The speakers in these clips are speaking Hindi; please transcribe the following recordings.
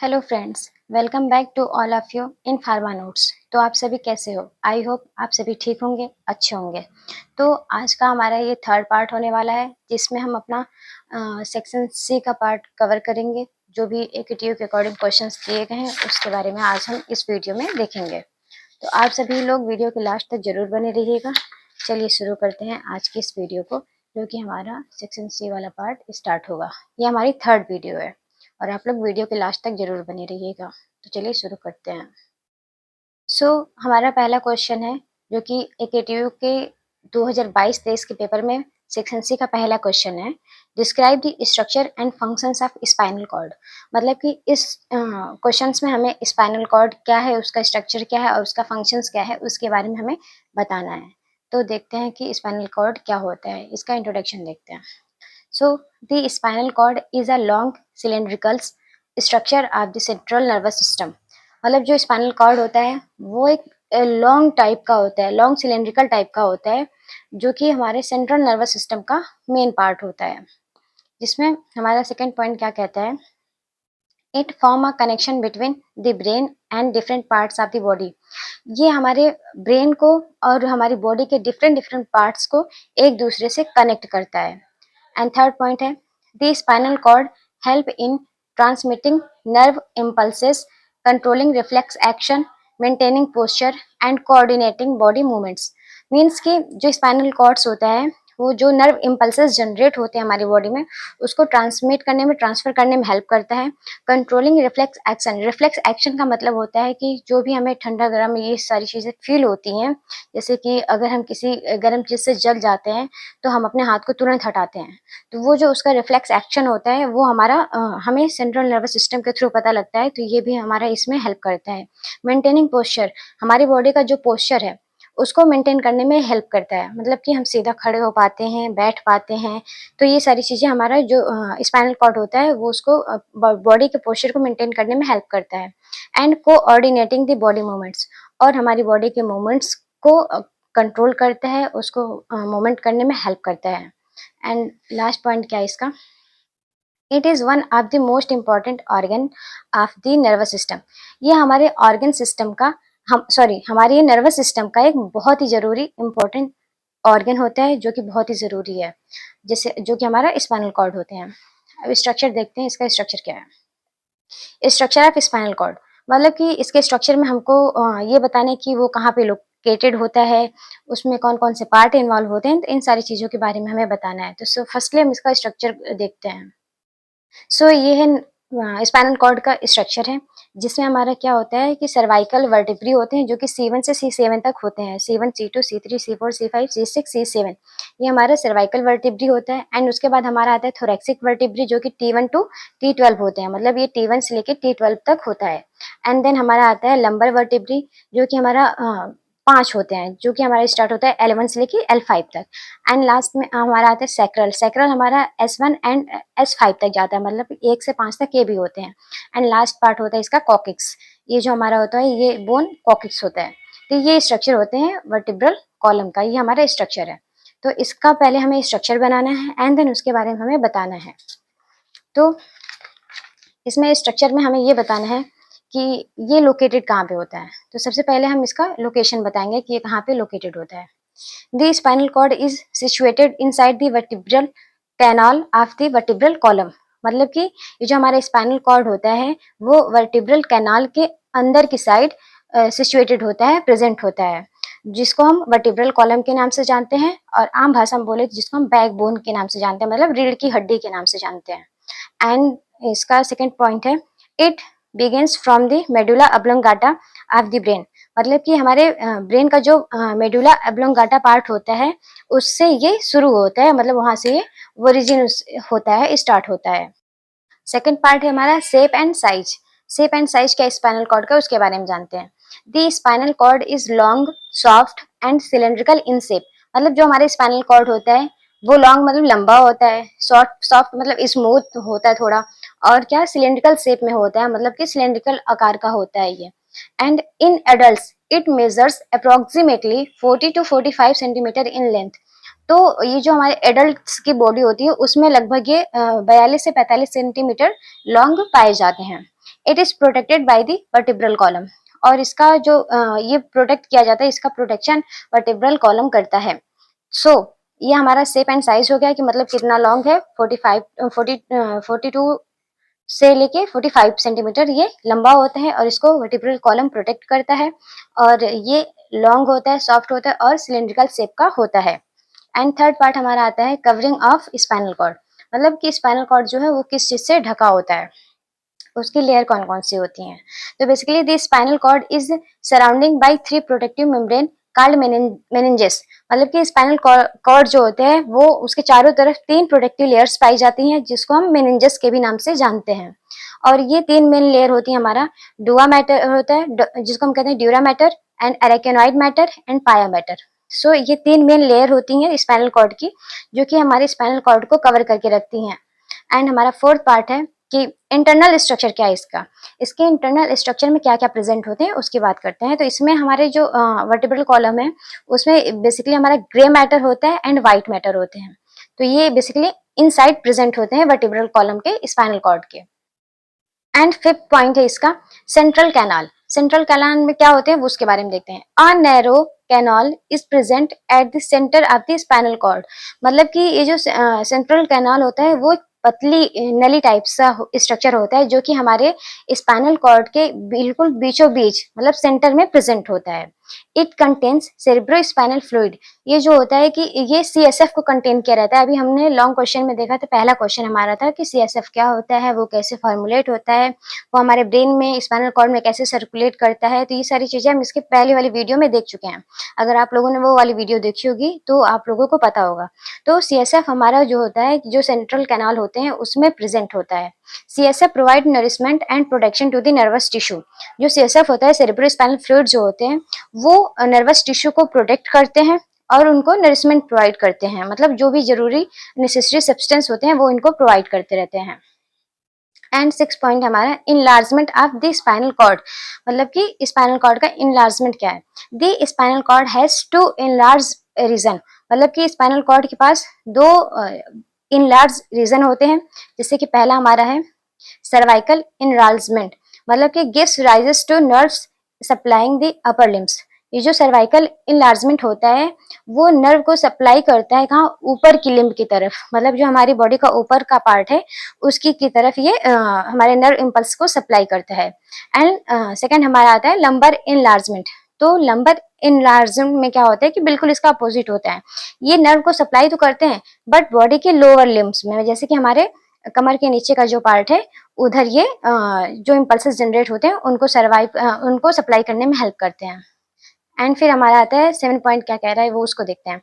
Hello friends, welcome back to all of you in pharma notes. तो आप सभी कैसे हो? आई होप आप सभी ठीक होंगे, अच्छे होंगे। तो आज का हमारा ये थर्ड पार्ट होने वाला है, जिसमें हम अपना सेक्शन सी का पार्ट कवर करेंगे। जो भी एकेटीयू के अकॉर्डिंग क्वेश्चंस दिए गए हैं, उसके बारे में आज हम इस वीडियो में देखेंगे। तो आप सभी लोग वीडियो के लास्ट तक जरूर बने रहिएगा। चलिए शुरू करते हैं आज की इस वीडियो को, जो कि हमारा सेक्शन सी वाला पार्ट स्टार्ट होगा। ये हमारी थर्ड वीडियो है और आप लोग वीडियो के लास्ट तक जरूर बने रहिएगा। तो चलिए शुरू करते हैं। हमारा पहला क्वेश्चन है, जो कि एकेटीयू के 2022-23 के पेपर में सेक्शन सी का पहला क्वेश्चन है। Describe the structure and functions of spinal cord. मतलब कि इस क्वेश्चंस में हमें स्पाइनल कॉर्ड क्या है, उसका स्ट्रक्चर क्या है और उसका फंक्शंस क्या है, उसके बारे में हमें बताना है। तो देखते हैं कि स्पाइनल कॉर्ड क्या होता है, इसका इंट्रोडक्शन देखते हैं। So, the spinal cord is a long cylindrical structure of the central nervous system। मतलब जो स्पाइनल कॉर्ड होता है वो एक लॉन्ग टाइप का होता है, लॉन्ग सिलेंड्रिकल टाइप का होता है, जो कि हमारे सेंट्रल नर्वस सिस्टम का मेन पार्ट होता है। जिसमें हमारा सेकंड पॉइंट क्या कहता है, it form a connection between the brain and different parts of the body. ये हमारे ब्रेन को और हमारी बॉडी के डिफरेंट डिफरेंट पार्ट्स को एक दूसरे से कनेक्ट करता है। एंड थर्ड पॉइंट है, the spinal cord help in transmitting nerve impulses, controlling reflex action, maintaining posture and coordinating body movements. Means कि जो स्पाइनल कॉर्ड्स होता है वो जो नर्व इम्पल्सेस जनरेट होते हैं हमारी बॉडी में, उसको ट्रांसमिट करने में, ट्रांसफर करने में हेल्प करता है। Controlling reflex action, reflex action का मतलब होता है कि जो भी हमें ठंडा गर्म ये सारी चीज़ें फील होती हैं, जैसे कि अगर हम किसी गर्म चीज़ से जल जाते हैं तो हम अपने हाथ को तुरंत हटाते हैं। तो वो जो उसका रिफ्लेक्स एक्शन होता है वो हमारा हमें सेंट्रल नर्वस सिस्टम के थ्रू पता लगता है। तो ये भी हमारा इसमें हेल्प करता है। मेंटेनिंग पोस्चर, हमारी बॉडी का जो पोस्चर है उसको मेंटेन करने में हेल्प करता है। मतलब कि हम सीधा खड़े हो पाते हैं, बैठ पाते हैं। तो ये सारी चीज़ें हमारा जो स्पाइनल कॉर्ड होता है वो उसको बॉडी के पोस्चर को मेंटेन करने में हेल्प करता है। And coordinating the body movements, और हमारी बॉडी के मूवमेंट्स को कंट्रोल करता है, उसको मूवमेंट करने में हेल्प करता है। एंड लास्ट पॉइंट क्या है इसका, it is one of the most important organ of the nervous system. ये हमारे ऑर्गन सिस्टम का हमारे ये नर्वस सिस्टम का एक बहुत ही ज़रूरी इम्पोर्टेंट ऑर्गन होता है, जो कि बहुत ही ज़रूरी है, जैसे जो कि हमारा स्पाइनल कॉर्ड होते हैं। अब स्ट्रक्चर देखते हैं, इसका स्ट्रक्चर क्या है। स्ट्रक्चर ऑफ स्पाइनल कॉर्ड, मतलब कि इसके स्ट्रक्चर में हमको ये बताना है कि वो कहाँ पे लोकेटेड होता है, उसमें कौन कौन से पार्ट इन्वॉल्व होते हैं। तो इन सारी चीज़ों के बारे में हमें बताना है। तो फर्स्टली हम इसका स्ट्रक्चर देखते हैं। ये है स्पाइनल कॉर्ड का स्ट्रक्चर है, जिसमें हमारा क्या होता है कि सर्वाइकल वर्टिब्री होते हैं, जो कि C1 से C7 तक होते हैं। C1, C2, C3, C4, C5, C6, C7, ये हमारा सर्वाइकल वर्टिब्री होता है। एंड उसके बाद हमारा आता है थोरैक्सिक वर्टिब्री, जो कि T1 टू T12 होते हैं। मतलब ये T1 से लेके T12 तक होता है। एंड देन हमारा आता है लंबर वर्टिब्री, जो कि हमारा 5 होते हैं, जो कि हमारा स्टार्ट होता है L1 से लेके L5 तक। एंड लास्ट में हमारा आता है सैक्रल, सैक्रल हमारा S1 एंड S5 तक जाता है, मतलब 1 से 5 तक ये भी होते हैं। एंड लास्ट पार्ट होता है इसका कॉकिक्स, ये जो हमारा होता है ये बोन कॉकिक्स होता है। तो ये स्ट्रक्चर होते हैं वर्टिब्रल कॉलम का, ये हमारा स्ट्रक्चर है। तो इसका पहले हमें स्ट्रक्चर बनाना है एंड देन उसके बारे में हमें बताना है। तो इसमें स्ट्रक्चर में हमें ये बताना है कि ये लोकेटेड कहाँ पे होता है। तो सबसे पहले हम इसका लोकेशन बताएंगे कि ये कहाँ पे लोकेटेड होता है। The spinal cord is situated inside the vertebral canal of the vertebral column। मतलब कि ये जो हमारा स्पाइनल कॉर्ड होता है वो वर्टिब्रल कैनाल के अंदर की साइड सिचुएटेड होता है, प्रेजेंट होता है, जिसको हम वर्टिब्रल कॉलम के नाम से जानते हैं, और आम भाषा में बोले जिसको हम बैकबोन के नाम से जानते हैं, मतलब रीढ़ की हड्डी के नाम से जानते हैं। एंड इसका सेकंड पॉइंट है, it begins from the medulla oblongata of the brain. मतलब कि हमारे ब्रेन का जो मेडुला ऑब्लोंगाटा पार्ट होता है उससे ये शुरू होता है, मतलब वहां से ये ओरिजिन होता है, स्टार्ट होता है। सेकंड पार्ट है हमारा shape and size. Shape and size क्या स्पाइनल कॉर्ड का, उसके बारे में जानते हैं। The spinal cord is long, soft and cylindrical in shape. मतलब जो हमारे स्पाइनल कॉर्ड होता है वो लॉन्ग मतलब लंबा होता है, सॉफ्ट मतलब स्मूथ होता है थोड़ा, और क्या सिलेंड्रिकल शेप में होता है, मतलब कि सिलेंड्रिकल आकार का होता है ये। And in adult it measures approximately 40 to 45 centimetre in length. तो ये जो हमारे एडल्ट्स की बॉडी होती है उसमें लगभग ये 42 से 45 सेंटीमीटर लॉन्ग पाए जाते हैं। It is protected by the vertebral column. और इसका जो ये प्रोटेक्ट किया जाता है, इसका प्रोटेक्शन वर्टिब्रल कॉलम करता है। सो ये हमारा शेप एंड साइज हो गया कि मतलब कितना लॉन्ग है, 42 से लेके 45 सेंटीमीटर ये लंबा होता है और इसको वर्टिब्रल कॉलम प्रोटेक्ट करता है। और ये लॉन्ग होता है, सॉफ्ट होता है और सिलेंड्रिकल शेप का होता है। एंड थर्ड पार्ट हमारा आता है कवरिंग ऑफ स्पाइनल कॉर्ड, मतलब कि स्पाइनल कॉर्ड जो है वो किस चीज से ढका होता है, उसकी लेयर कौन कौन सी होती हैं। तो basically the spinal cord is surrounding by 3 protective membrane called meninges. मतलब कि स्पाइनल कॉर्ड जो होते हैं वो उसके चारों तरफ 3 प्रोटेक्टिव लेयर्स पाई जाती हैं, जिसको हम मेनिंजेस के भी नाम से जानते हैं। और ये 3 मेन लेयर होती है, हमारा डुआ मैटर होता है जिसको हम कहते हैं dura mater, and arachnoid mater and pia mater. So ये 3 मेन लेयर होती हैं स्पाइनल कॉर्ड की, जो कि हमारे स्पाइनल कॉर्ड को कवर करके रखती हैं। एंड हमारा फोर्थ पार्ट है कि इंटरनल स्ट्रक्चर क्या है इसका, इसके इंटरनल स्ट्रक्चर में क्या क्या प्रेजेंट होते हैं उसकी बात करते हैं। तो इसमें हमारे जो वर्टिब्रल कॉलम है उसमें बेसिकली हमारा ग्रे मैटर होता है एंड व्हाइट मैटर होते हैं। तो ये बेसिकली इनसाइड प्रेजेंट होते हैं वर्टिब्रल कॉलम के स्पाइनल कॉर्ड के। एंड फिफ्थ पॉइंट है इसका सेंट्रल कैनाल। सेंट्रल कैनाल में क्या होते हैं वो उसके बारे में देखते हैं। A narrow canal is present at the centre of the spinal cord. मतलब कि ये जो सेंट्रल कैनाल होता है वो पतली नली टाइप सा स्ट्रक्चर होता है, जो कि हमारे स्पाइनल कॉर्ड के बिल्कुल बीचों बीच मतलब सेंटर में प्रेजेंट होता है। It contains cerebrospinal fluid. ये जो होता है कि ये सीएसएफ को कंटेन किया रहता है। अभी हमने लॉन्ग क्वेश्चन में देखा था, पहला क्वेश्चन हमारा था कि सीएसएफ क्या होता है, वो कैसे फॉर्मुलेट होता है, वो हमारे ब्रेन में स्पाइनल कॉर्ड में कैसे सर्कुलेट करता है। तो ये सारी चीजें हम इसके पहले वाली वीडियो में देख चुके हैं। अगर आप लोगों ने वो वाली वीडियो देखी होगी तो आप लोगों को पता होगा। तो सीएसएफ हमारा जो होता है, जो सेंट्रल कैनाल होते हैं उसमें प्रेजेंट होता है। CSF provide nourishment and protection to the nervous tissue. जो सीएसएफ होता है, सेरेब्रोस्पाइनल फ्लूइड जो होते हैं, वो नर्वस टिश्यू को प्रोटेक्ट करते हैं और उनको नरिशमेंट प्रोवाइड करते हैं। मतलब जो भी जरूरी नेसेसरी सब्सटेंस होते हैं वो इनको प्रोवाइड करते रहते हैं। एंड सिक्स पॉइंट हमारा enlargement of the spinal cord. मतलब कि स्पाइनल कॉर्ड का इनलार्जमेंट क्या है। The spinal cord has two enlarge region. मतलब कि स्पाइनल कॉर्ड के पास दो इनलार्ज रीजन होते हैं। जैसे कि पहला हमारा है सर्वाइकल इनलार्जमेंट, मतलब कि gives rises two nerves supplying the upper limbs. ये जो सर्वाइकल इनलार्जमेंट होता है वो नर्व को सप्लाई करता है कहाँ, ऊपर की लिम्ब की तरफ। मतलब जो हमारी बॉडी का ऊपर का पार्ट है उसकी की तरफ ये हमारे नर्व इम्पल्स को सप्लाई करता है। एंड सेकंड हमारा आता है लंबर इनलार्जमेंट। तो लंबर इनलार्जमेंट में क्या होता है कि बिल्कुल इसका अपोजिट होता है। ये नर्व को सप्लाई तो करते हैं बट बॉडी के लोअर लिम्स में, जैसे कि हमारे कमर के नीचे का जो पार्ट है उधर ये जो इम्पल्सेस जनरेट होते हैं उनको सप्लाई करने में हेल्प करते हैं। एंड फिर हमारा आता है 7 पॉइंट क्या कह रहा है वो उसको देखते हैं।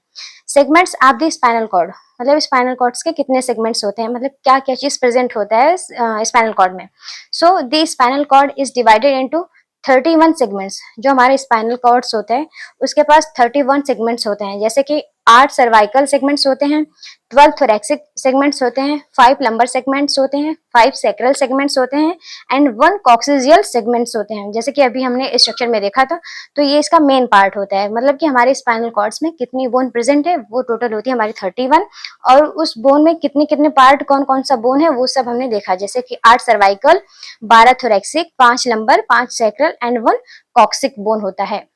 Segments of the spinal cord. मतलब स्पाइनल कॉर्ड्स के कितने सेगमेंट्स होते हैं, मतलब क्या क्या चीज प्रेजेंट होता है स्पाइनल कॉर्ड में। So the spinal cord is divided into 31 segments. जो हमारे स्पाइनल कॉर्ड्स होते हैं उसके पास 31 सेगमेंट्स होते हैं। जैसे कि 8 सर्वाइकल सेगमेंट्स होते हैं, 12 थोरैक्सिक सेगमेंट्स होते हैं, 5 लंबर सेगमेंट्स होते हैं, 5 सैक्रल सेगमेंट्स होते हैं एंड 1 कॉक्सिजियल सेगमेंट्स होते हैं। जैसे कि अभी हमने स्ट्रक्चर में देखा था। तो ये इसका मेन पार्ट होता है। मतलब कि हमारे स्पाइनल कॉर्ड्स में कितनी बोन प्रेजेंट है वो टोटल होती है हमारी 31। और उस बोन में कितने कितने पार्ट, कौन कौन सा बोन है वो सब हमने देखा। जैसे कि 8 cervical, 12 thoracic, 5 lumbar, 5 sacral and 1 coccyx bone होता है।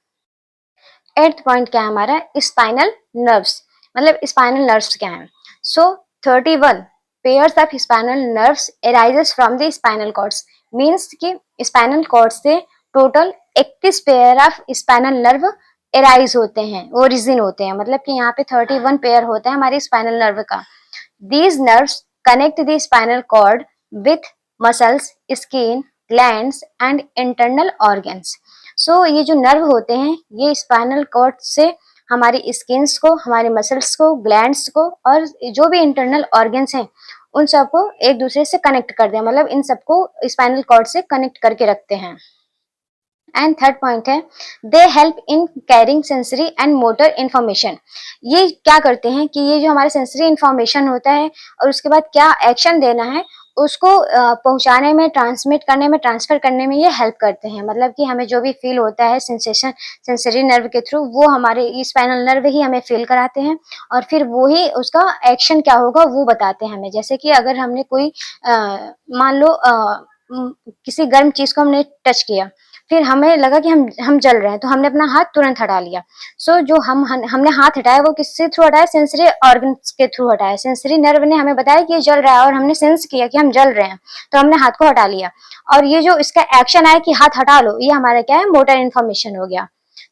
8th पॉइंट क्या है हमारा स्पाइनल नर्व्स। मतलब स्पाइनल नर्व्स क्या है। So 31 pairs of spinal nerves arises from the spinal cords. Means कि स्पाइनल कॉर्ड से total 31 pair of spinal nerve arise होते हैं, ओरिजिन होते हैं। मतलब कि यहाँ पे 31 पेयर होता है हमारे स्पाइनल नर्व का। These nerves connect the spinal cord with muscles, skin, glands and internal organs. So ये जो नर्व होते हैं ये स्पाइनल कॉर्ड से हमारी स्किन्स को, हमारे मसल्स को, ग्लैंड्स को और जो भी इंटरनल ऑर्गन्स हैं उन सबको एक दूसरे से कनेक्ट कर दें। मतलब इन सबको स्पाइनल कॉर्ड से कनेक्ट करके रखते हैं। एंड थर्ड पॉइंट है दे help in carrying sensory and motor information. ये क्या करते हैं कि ये जो हमारे सेंसरी इन्फॉर्मेशन होता है और उसके बाद क्या एक्शन देना है उसको पहुंचाने में, ट्रांसमिट करने में, ट्रांसफर करने में ये हेल्प करते हैं। मतलब कि हमें जो भी फील होता है सेंसेशन सेंसरी नर्व के थ्रू वो हमारे स्पाइनल नर्व ही हमें फील कराते हैं और फिर वो ही उसका एक्शन क्या होगा वो बताते हैं हमें। जैसे कि अगर हमने कोई मान लो किसी गर्म चीज़ को हमने टच किया, फिर हमें लगा कि हम जल रहे हैं, तो हमने अपना हाथ तुरंत हटा लिया। सो जो हमने हाथ हटाया वो किससे थ्रू हटाया? सेंसरी ऑर्गन्स के थ्रू हटाया। सेंसरी नर्व ने हमें बताया कि ये जल रहा है और हमने सेंस किया कि हम जल रहे हैं, तो हमने हाथ को हटा लिया। और ये जो इसका एक्शन आया कि हाथ हटा लो, ये हमारा क्या है? मोटर इन्फॉर्मेशन हो गया।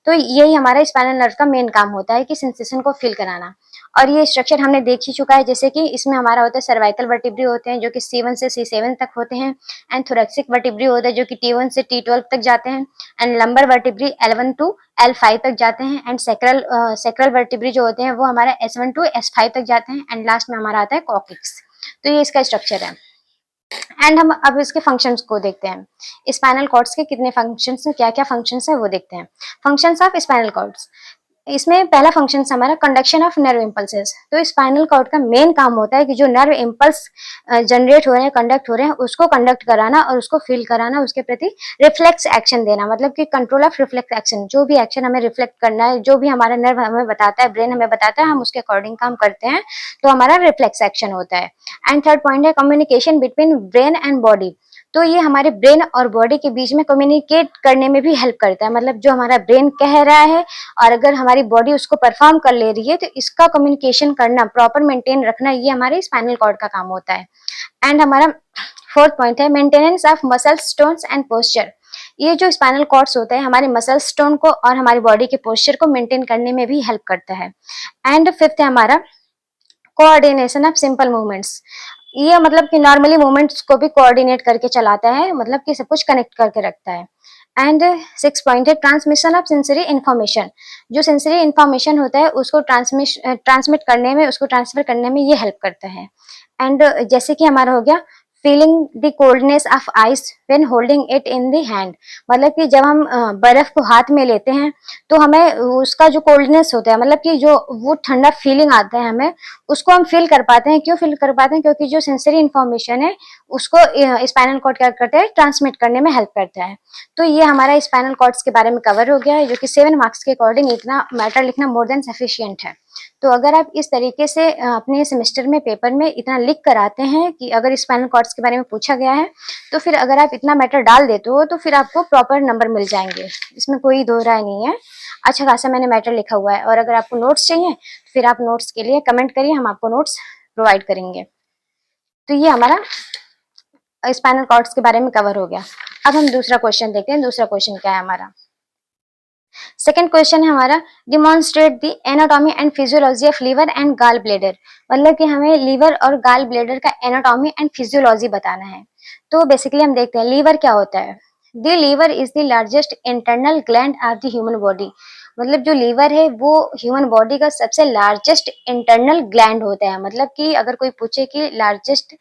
तो यही हमारा स्पाइनल नर्व का मेन काम होता है कि सेंसेशन को फील कराना। और ये स्ट्रक्चर हमने देख ही चुका है, जैसे कि इसमें हमारा होता है सर्वाइकल वर्टिब्री होते हैं जो कि C1 से C7 तक होते हैं, एंड थोरेक्सिक वर्टिब्री होते हैं जो कि T1 से T12 तक जाते हैं, and lumbar vertebrae L1 to L5 तक जाते हैं, एंड सेक्रल वर्टिब्री जो होते हैं वो हमारा S1 टू S5 तक जाते हैं, एंड लास्ट में हमारा आता है कॉक्सिक्स। तो ये इसका स्ट्रक्चर है। एंड हम अब इसके फंक्शंस को देखते हैं। स्पाइनल कॉर्ड्स के कितने फंक्शंस हैं, क्या क्या फंक्शंस है वो देखते हैं। फंक्शंस ऑफ स्पाइनल कॉर्ड्स, इसमें पहला फंक्शन हमारा कंडक्शन ऑफ नर्व इम्पल्सेस। तो स्पाइनल कॉर्ड का मेन काम होता है कि जो नर्व इम्पल्स जनरेट हो रहे हैं, कंडक्ट हो रहे हैं, उसको कंडक्ट कराना और उसको फील कराना, उसके प्रति रिफ्लेक्स एक्शन देना, मतलब कि कंट्रोल ऑफ रिफ्लेक्स एक्शन। जो भी एक्शन हमें रिफ्लेक्ट करना है, जो भी हमारा नर्व हमें बताता है, ब्रेन हमें बताता है, हम उसके अकॉर्डिंग काम करते हैं, तो हमारा रिफ्लेक्स एक्शन होता है। एंड थर्ड पॉइंट है communication between brain and body. तो ये हमारे ब्रेन और बॉडी के बीच में कम्युनिकेट करने में भी हेल्प करता है, मतलब जो हमारा ब्रेन कह रहा है और अगर हमारी बॉडी उसको परफॉर्म कर ले रही है, तो इसका कम्युनिकेशन करना, प्रॉपर मेंटेन रखना, ये हमारे स्पाइनल कॉर्ड का काम होता है। एंड हमारा फोर्थ पॉइंट है maintenance of muscle stones and posture. ये जो स्पाइनल कॉर्ड्स होते हैं हमारे मसल स्टोन को और हमारी बॉडी के पोस्चर को मेंटेन करने में भी हेल्प करता है। एंड फिफ्थ है हमारा कोऑर्डिनेशन ऑफ सिंपल मूवमेंट्स। ये मतलब कि नॉर्मली मूवमेंट्स को भी कोऑर्डिनेट करके चलाता है, मतलब कि सब कुछ कनेक्ट करके रखता है। एंड सिक्स पॉइंट है ट्रांसमिशन ऑफ सेंसरी इन्फॉर्मेशन। जो सेंसरी इन्फॉर्मेशन होता है उसको ट्रांसमिट करने में, उसको ट्रांसफर करने में ये हेल्प करता है। एंड जैसे कि हमारा हो गया feeling the coldness of ice when holding it in the hand. मतलब कि जब हम बर्फ को हाथ में लेते हैं तो हमें उसका जो कोल्डनेस होता है, मतलब कि जो वो ठंडा फीलिंग आता है हमें, उसको हम फील कर पाते हैं। क्यों फील कर पाते हैं? क्योंकि जो सेंसरी इन्फॉर्मेशन है उसको स्पाइनल कॉर्ड क्या करता है? ट्रांसमिट करने में हेल्प करता है। तो ये हमारा स्पाइनल कॉर्ड्स के बारे में कवर हो गया है, जो कि 7 मार्क्स के अकॉर्डिंग इतना मैटर लिखना मोर देन सफिशियंट है। तो अगर आप इस तरीके से अपने सेमेस्टर में पेपर में इतना लिख कर आते हैं कि अगर स्पाइनल कॉर्ड्स के बारे में पूछा गया है, तो फिर अगर आप इतना मैटर डाल देते हो तो फिर आपको प्रॉपर नंबर मिल जाएंगे, इसमें कोई दो राय नहीं है। अच्छा खासा मैंने मैटर लिखा हुआ है, और अगर आपको नोट्स चाहिए तो फिर आप नोट्स के लिए कमेंट करिए, हम आपको नोट्स प्रोवाइड करेंगे। तो ये हमारा स्पाइनल कॉर्ड्स के बारे में कवर हो गया। अब हम दूसरा क्वेश्चन देखते हैं। दूसरा क्वेश्चन क्या है हमारा? सेकेंड क्वेश्चन है हमारा demonstrate the anatomy and physiology of liver and gall bladder. मतलब कि हमें लीवर और गाल ब्लेडर का एनाटॉमी एंड फिजियोलॉजी बताना है। तो बेसिकली हम देखते हैं लीवर क्या होता है। The liver is the largest internal gland of the human body. मतलब जो लीवर है वो ह्यूमन बॉडी का सबसे लार्जेस्ट इंटरनल ग्लैंड होता है। मतलब कि अगर कोई पूछे कि लार्जेस्ट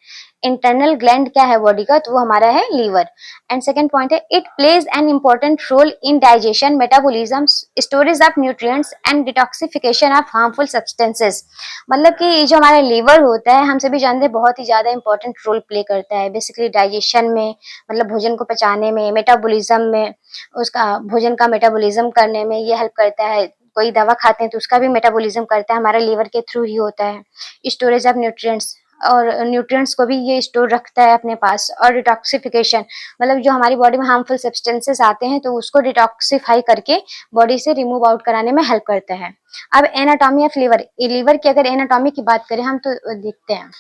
इंटरनल ग्लैंड क्या है बॉडी का, तो वो हमारा है लीवर। एंड सेकेंड पॉइंट है it plays an important role in digestion, metabolism, storage of nutrients and detoxification of harmful substances. मतलब कि ये जो हमारा लीवर होता है हम सभी जानते हैं बहुत ही ज्यादा इंपॉर्टेंट रोल प्ले करता है बेसिकली डाइजेशन में, मतलब भोजन को पचाने में, मेटाबॉलिज्म में, उसका भोजन का मेटाबॉलिज्म करने में ये हेल्प करता है। कोई दवा खाते हैं तो उसका भी मेटाबॉलिज्म करता है, हमारे लीवर के थ्रू ही होता है। स्टोरेज ऑफ न्यूट्रिएंट्स, और न्यूट्रिएंट्स को भी ये स्टोर रखता है अपने पास। और डिटॉक्सिफिकेशन, मतलब जो हमारी बॉडी में हार्मफुल सब्सटेंसेस आते हैं तो उसको डिटॉक्सिफाई करके बॉडी से रिमूव आउट कराने में हेल्प करता है। अब एनाटॉमी ऑफ लीवर, लीवर की अगर एनाटॉमी की बात करें हम तो देखते हैं।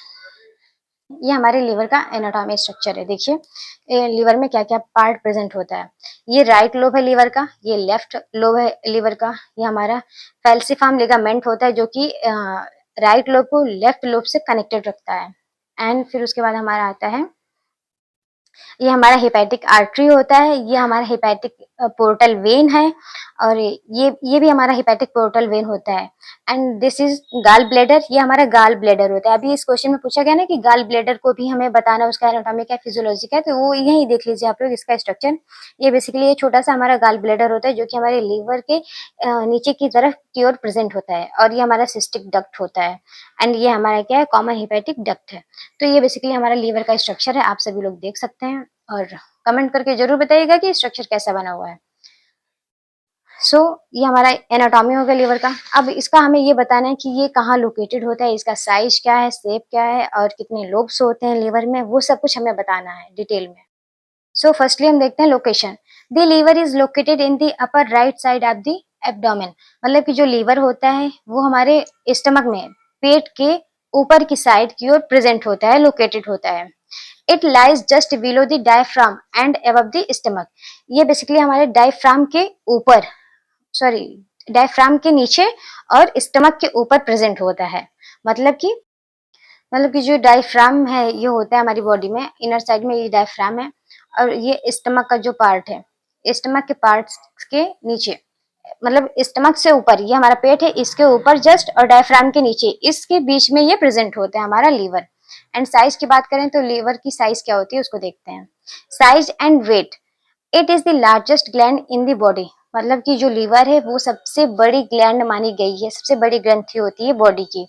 ये हमारे लीवर का एनाटॉमी स्ट्रक्चर है। देखिए लीवर में क्या क्या पार्ट प्रेजेंट होता है। ये राइट लोब है लीवर का, ये लेफ्ट लोब है लीवर का। ये हमारा फैल्सिफार्म लिगामेंट होता है जो कि राइट लोब को लेफ्ट लोब से कनेक्टेड रखता है। एंड फिर उसके बाद हमारा आता है, ये हमारा हेपेटिक आर्टरी होता है, ये हमारा हेपेटिक पोर्टल वेन है, और ये भी हमारा हेपेटिक पोर्टल वेन होता है। And this is gall bladder, ये हमारा गाल ब्लेडर होता है। अभी इस क्वेश्चन में पूछा गया ना कि गाल ब्लेडर को भी हमें बताना उसका एनाटॉमी क्या, फिजियोलॉजी क्या है, तो वो यही देख लीजिए आप लोग इसका स्ट्रक्चर। ये बेसिकली ये छोटा सा हमारा गाल ब्लेडर होता है जो कि हमारे लीवर के नीचे की तरफ की ओर प्रेजेंट होता है, और ये हमारा सिस्टिक डक्ट होता है। एंड ये हमारा क्या है, कॉमन हेपेटिक डक्ट है। तो ये बेसिकली हमारा लीवर का स्ट्रक्चर है, आप सभी लोग देख सकते हैं, और कमेंट करके जरूर बताइएगा कि स्ट्रक्चर कैसा बना हुआ है। सो ये हमारा एनाटॉमी हो गया लीवर का। अब इसका हमें ये बताना है कि ये कहाँ लोकेटेड होता है, इसका साइज क्या है, शेप क्या है, और कितने लोब्स होते हैं लीवर में, वो सब कुछ हमें बताना है डिटेल में। सो फर्स्टली हम देखते हैं location. The liver is located in the upper right side of the abdomen. मतलब कि जो लीवर होता है वो हमारे स्टमक में, पेट के ऊपर की साइड की ओर प्रेजेंट होता है, लोकेटेड होता है। It lies just below the diaphragm and above the stomach. ये बेसिकली हमारे डायफ्राम के ऊपर, सॉरी, डायफ्राम के नीचे और स्टमक के ऊपर प्रेजेंट होता है। मतलब कि जो डायफ्राम है ये होता है हमारी बॉडी में, इनर साइड में ये डायफ्राम है, और ये स्टमक का जो पार्ट है, स्टमक के पार्ट्स के नीचे, मतलब स्टमक से ऊपर, ये हमारा पेट है, इसके ऊपर जस्ट, और डायफ्राम के नीचे, इसके बीच में ये प्रेजेंट होता है हमारा लीवर। एंड साइज की बात करें तो लीवर की साइज क्या होती है उसको देखते हैं। Size and weight. It is the largest gland in the body. मतलब कि जो लीवर है वो सबसे बड़ी ग्लैंड मानी गई है, सबसे बड़ी ग्रंथि होती है बॉडी की।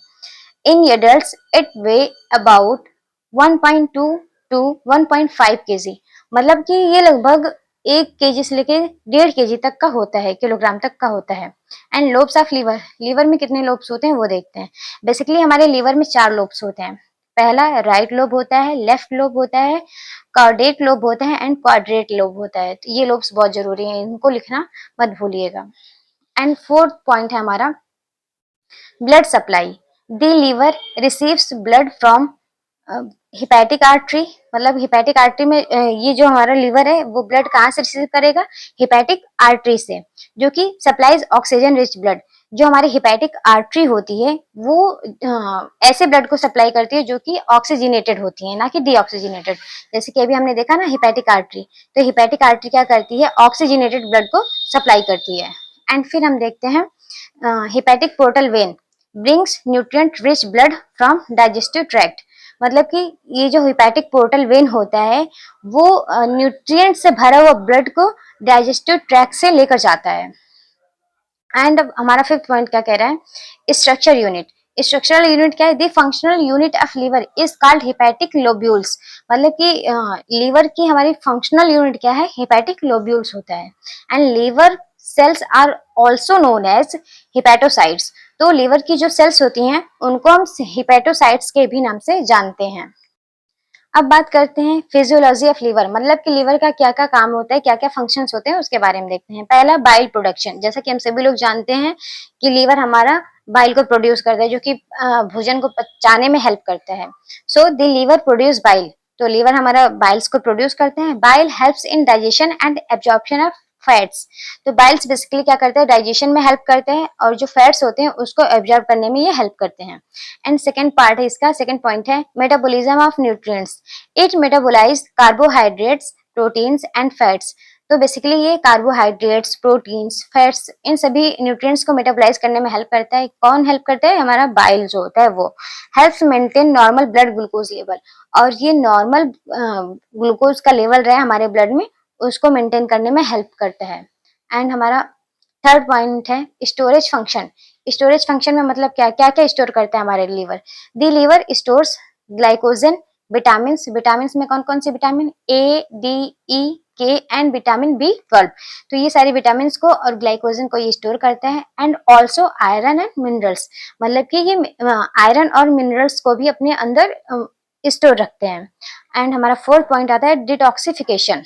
In adults, it weigh about 1.2 to 1.5 kg। मतलब कि ये लगभग 1 kg से लेके 1.5 kg तक का होता है, किलोग्राम तक का होता है। And lobes of liver. Liver में कितने लोब्स होते हैं वो देखते हैं। बेसिकली हमारे लीवर में 4 लोब्स होते हैं। पहला राइट लोब होता है, लेफ्ट लोब होता है, कार्डेट लोब होता है एंड क्वाड्रेट लोब होता है। तो ये लोब्स बहुत जरूरी है, इनको लिखना मत भूलिएगा। एंड फोर्थ पॉइंट है हमारा blood supply. The liver receives blood from hepatic artery. मतलब हिपैटिक आर्टरी में ये जो हमारा लीवर है वो ब्लड कहाँ से रिसीव करेगा? हिपैटिक आर्टरी से, जो कि सप्लाइज ऑक्सीजन रिच ब्लड। जो हमारी हिपैटिक आर्टरी होती है वो ऐसे ब्लड को सप्लाई करती है जो कि ऑक्सीजनेटेड होती है, ना कि डीऑक्सीजनेटेड। जैसे कि अभी हमने देखा ना हिपैटिक आर्टरी, तो हिपैटिक आर्टरी क्या करती है? ऑक्सीजनेटेड ब्लड को सप्लाई करती है। एंड फिर हम देखते हैं hepatic portal vein brings nutrient rich blood from digestive tract. मतलब कि ये जो हिपैटिक पोर्टल वेन होता है वो न्यूट्रिएंट से भरा हुआ ब्लड को डाइजेस्टिव ट्रैक्ट से लेकर जाता है। एंड हमारा फिफ्थ पॉइंट क्या कह रहा है? Structure unit. स्ट्रक्चरल यूनिट क्या है? The functional unit of liver is called hepatic lobules. मतलब कि लीवर की हमारी फंक्शनल यूनिट क्या है? हिपैटिक लोब्यूल्स होता है। And liver cells are also known as hepatocytes. तो लीवर की जो सेल्स होती हैं उनको हम हिपैटोसाइट्स के भी नाम से जानते हैं। अब बात करते हैं फिजियोलॉजी ऑफ लीवर। मतलब कि लीवर का क्या क्या काम होता है, क्या क्या फंक्शंस होते हैं उसके बारे में देखते हैं। पहला, बाइल प्रोडक्शन। जैसा कि हम सभी लोग जानते हैं कि लीवर हमारा बाइल को प्रोड्यूस करता है, जो कि भोजन को पचाने में हेल्प करता है। So the liver produce bile. तो लीवर हमारा बाइल्स को प्रोड्यूस करते हैं। Bile helps in digestion and absorption of fats. तो बाइल्स बेसिकली क्या करते हैं? डाइजेशन में हेल्प करते हैं, और जो फैट्स होते हैं उसको एब्जॉर्ब करने में ये हेल्प करते हैं। एंड सेकेंड पार्ट है इसका, सेकेंड पॉइंट है metabolism of nutrients. It metabolise carbohydrates, proteins and fats. तो बेसिकली ये कार्बोहाइड्रेट्स, प्रोटीन्स, फैट्स, इन सभी न्यूट्रिएंट्स को मेटाबोलाइज करने में हेल्प करता है। कौन हेल्प करता है? हमारा बाइल जो होता है वो। Helps maintain normal blood glucose level. और ये नॉर्मल ग्लूकोज का लेवल रहे हमारे ब्लड में, उसको मेंटेन करने में हेल्प करता है। एंड हमारा थर्ड पॉइंट है स्टोरेज फंक्शन। स्टोरेज फंक्शन में मतलब क्या क्या क्या स्टोर करता है हमारे liver? The liver stores glycogen, vitamin. Vitamin में कौन कौन से विटामिन? ए, डी, ई, के एंड विटामिन B12। तो ये सारे विटामिन को और ग्लाइकोजन को ये स्टोर करता है। And also iron and minerals. मतलब कि ये आयरन और मिनरल्स को भी अपने अंदर स्टोर रखते हैं। एंड हमारा फोर्थ पॉइंट आता है डिटॉक्सिफिकेशन।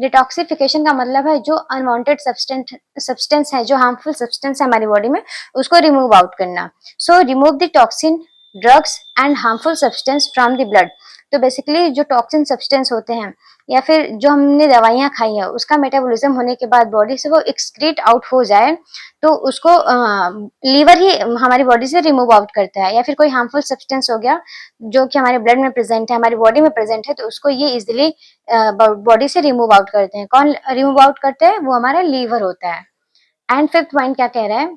डिटॉक्सिफिकेशन का मतलब है जो अनवांटेड सब्सटेंस है, जो हार्मफुल सब्सटेंस है हमारी बॉडी में, उसको रिमूव आउट करना। So remove the toxin, drugs and harmful substance from the blood. तो बेसिकली जो टॉक्सिन सब्सटेंस होते हैं या फिर जो हमने दवाइयाँ खाई हैं उसका मेटाबॉलिज्म होने के बाद बॉडी से वो एक्सक्रीट आउट हो जाए, तो उसको लीवर ही हमारी बॉडी से रिमूव आउट करता है। या फिर कोई हार्मफुल सब्सटेंस हो गया जो कि हमारे ब्लड में प्रेजेंट है, हमारी बॉडी में प्रेजेंट है, तो उसको ये इजिली बॉडी से रिमूव आउट करते हैं। कौन रिमूव आउट करते हैं? वो हमारा लीवर होता है। एंड फिफ्थ पॉइंट क्या कह रहा है?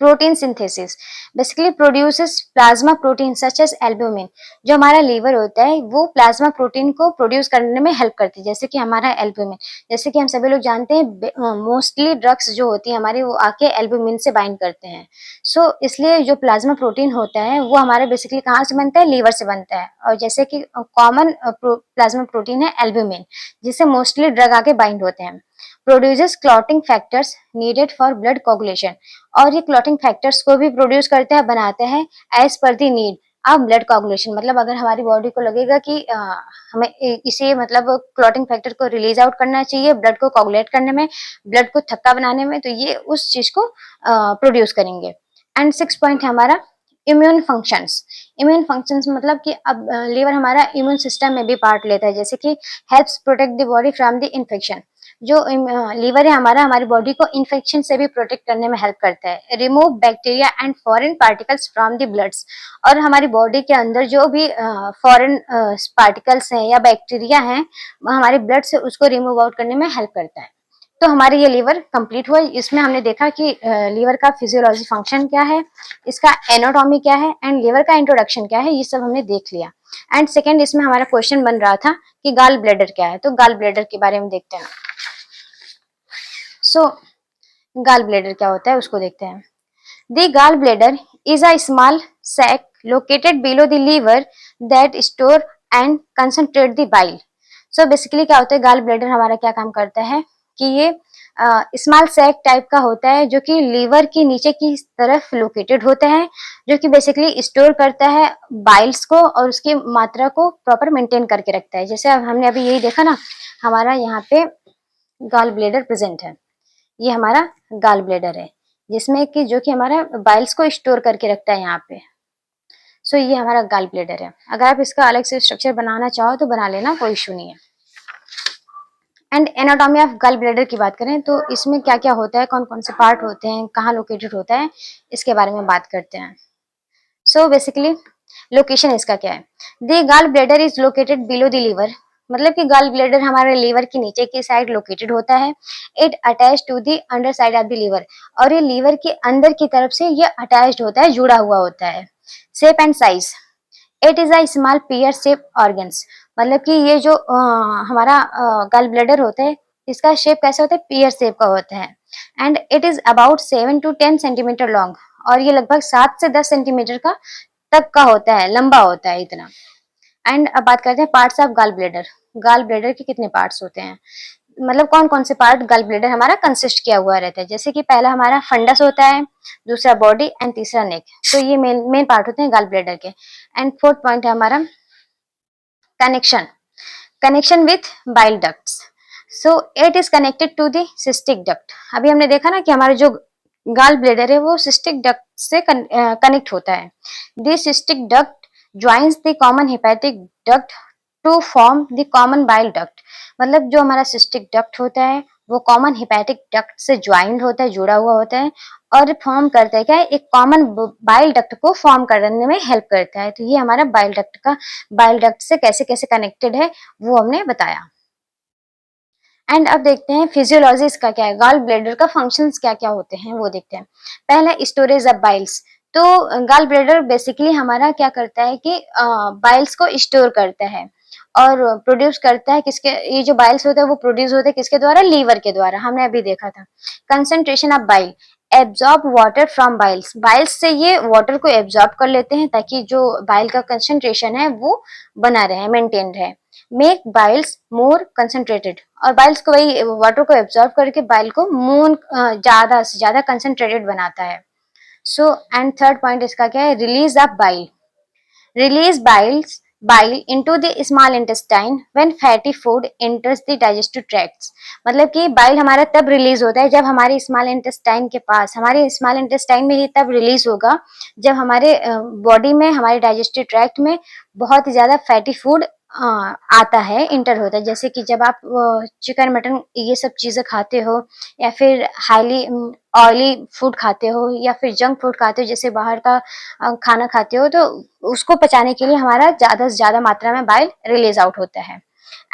Protein synthesis. Basically produces plasma protein such as albumin. जो हमारा लीवर होता है वो प्लाज्मा प्रोटीन को प्रोड्यूस करने में हेल्प करती है, जैसे कि हमारा एल्ब्यूमिन। जैसे कि हम सभी लोग जानते हैं मोस्टली ड्रग्स जो होती है हमारी वो आके एल्ब्यूमिन से बाइंड करते हैं। सो इसलिए जो प्लाज्मा प्रोटीन होता है वो हमारे बेसिकली कहाँ से बनता है? लीवर से बनता है। और जैसे कि कॉमन प्लाज्मा प्रोटीन है एल्ब्यूमिन, जिससे मोस्टली ड्रग आके बाइंड होते हैं। Produces clotting factors needed for blood coagulation. और ये क्लॉटिंग फैक्टर्स को भी प्रोड्यूस करता है, बनाता है एज पर दी नीड। अब ब्लड कोagulation मतलब अगर हमारी बॉडी को लगेगा कि हमें इसे मतलब क्लॉटिंग फैक्टर को रिलीज आउट करना चाहिए ब्लड को कोagulate करने में, ब्लड को थक्का बनाने में, तो ये उस चीज को प्रोड्यूस करेंगे। एंड 6 पॉइंट है हमारा इम्यून फंक्शंस। इम्यून फंक्शंस मतलब कि अब लीवर हमारा इम्यून सिस्टम में भी पार्ट लेता है, जैसे कि helps protect the body from the infection. जो लीवर है हमारा हमारी बॉडी को इन्फेक्शन से भी प्रोटेक्ट करने में हेल्प करता है। Remove bacteria and foreign particles from the bloods, और हमारी बॉडी के अंदर जो भी फॉरेन पार्टिकल्स हैं या बैक्टीरिया हैं हमारे ब्लड से उसको रिमूव आउट करने में हेल्प करता है। तो हमारे ये लीवर कंप्लीट हुआ। इसमें हमने देखा कि लीवर का फिजियोलॉजी फंक्शन क्या है, इसका एनाटॉमी क्या है एंड लीवर का इंट्रोडक्शन क्या है, ये सब हमने देख लिया। एंड सेकेंड इसमें हमारा क्वेश्चन बन रहा था कि गाल ब्लैडर क्या है, तो गाल ब्लैडर के बारे में देखते हैं। सो गाल ब्लैडर क्या होता है उसको देखते हैं। The gall bladder is a small sac located below the liver that store and concentrate the bile. So basically क्या होता है, गाल ब्लैडर हमारा क्या काम करता है कि ये स्मॉल सैक टाइप का होता है जो कि लीवर की नीचे की तरफ लोकेटेड होता है, जो कि बेसिकली स्टोर करता है बाइल्स को और उसकी मात्रा को प्रॉपर मेंटेन करके रखता है। जैसे अब हमने अभी यही देखा ना, हमारा यहाँ पे गाल ब्लैडर प्रेजेंट है, ये हमारा गाल ब्लैडर है जिसमें कि जो कि हमारा बाइल्स को स्टोर करके रखता है यहाँ पे। सो ये हमारा गाल ब्लैडर है। अगर आप इसका अलग से स्ट्रक्चर बनाना चाहो तो बना लेना, कोई इशू नहीं है। And anatomy of gall bladder की बात करें तो इसमें क्या क्या होता है, कौन कौन से पार्ट होते हैं, कहाँ लोकेटेड होता है, इसके बारे में बात करते हैं। सो बेसिकली लोकेशन इसका क्या है, the gall bladder is located below the liver, मतलब कि गाल ब्लैडर हमारे लीवर के नीचे की साइड लोकेटेड होता है। It attach to the under side of the liver, और ये लीवर के अंदर की तरफ से ये अटैच्ड होता है, जुड़ा हुआ होता है। Shape and size, it is a small peer shape organs, मतलब कि ये जो हमारा गल ब्लैडर होता है इसका शेप कैसा होता है, पियर शेप का होता है। And it is about 7 to 10 centimetre long, और ये लगभग 7 से 10 सेंटीमीटर का तक का होता है, लंबा होता है इतना। एंड अब बात करते हैं पार्ट्स ऑफ गल ब्लैडर। गल ब्लैडर के कितने पार्ट्स होते हैं, मतलब कौन कौन से पार्ट गल ब्लैडर हमारा कंसिस्ट किया हुआ रहता है। जैसे कि पहला हमारा फंडस होता है, दूसरा बॉडी एंड तीसरा नेक, तो ये मेन मेन पार्ट होते हैं गल ब्लैडर के। एंड फोर्थ पॉइंट है हमारा connection, connection with bile ducts. So it is connected to the cystic duct. अभी हमने देखा ना कि हमारा जो गाल ब्लैडर है वो सिस्टिक डक्ट से कनेक्ट होता है। This cystic duct joins the common hepatic duct to form the common bile duct, मतलब जो हमारा सिस्टिक डक्ट होता है वो कॉमन हेपेटिक डक्ट से ज्वाइंट होता है, जुड़ा हुआ होता है, और फॉर्म करता है क्या है, एक कॉमन बाइल डक्ट को फॉर्म करने में हेल्प करता है। तो ये हमारा बाइल डक्ट का, बाइल डक्ट से कैसे कैसे कनेक्टेड है वो हमने बताया। एंड अब देखते हैं फिजियोलॉजी इसका क्या है, गाल ब्लैडर का फंक्शंस क्या क्या होते हैं वो देखते हैं। पहला स्टोरेज ऑफ बाइल्स, तो गाल ब्लैडर बेसिकली हमारा क्या करता है कि बाइल्स को स्टोर करता है और प्रोड्यूस करता है किसके, ये जो बाइल्स होता है वो प्रोड्यूस होते हैं किसके द्वारा, लीवर के द्वारा, हमने अभी देखा था। Concentration of bile, absorb water from Biles, Biles से ये वाटर को एब्जॉर्ब कर लेते हैं ताकि जो बाइल का कंसंट्रेशन है वो बना रहे, मेंटेन रहे। मेक बाइल्स मोर कंसंट्रेटेड, और बाइल्स को वही वाटर को एब्जॉर्ब करके बाइल को मोर ज्यादा से ज्यादा कंसंट्रेटेड बनाता है। सो एंड थर्ड पॉइंट इसका क्या है, release of bile, release bile into the small intestine when fatty food enters the digestive tracts, मतलब कि बाइल हमारा तब रिलीज होता है जब हमारे स्मॉल इंटेस्टाइन के पास, हमारे स्मॉल इंटेस्टाइन में ही तब रिलीज होगा जब हमारे बॉडी में, हमारे डाइजेस्टिव ट्रैक्ट में बहुत ही ज्यादा फैटी फूड आता है, इंटर होता है। जैसे कि जब आप चिकन मटन ये सब चीजें खाते हो, या फिर हाईली ऑयली फूड खाते हो, या फिर जंक फूड खाते हो, जैसे बाहर का खाना खाते हो, तो उसको पचाने के लिए हमारा ज्यादा से ज्यादा मात्रा में बाइल रिलीज आउट होता है।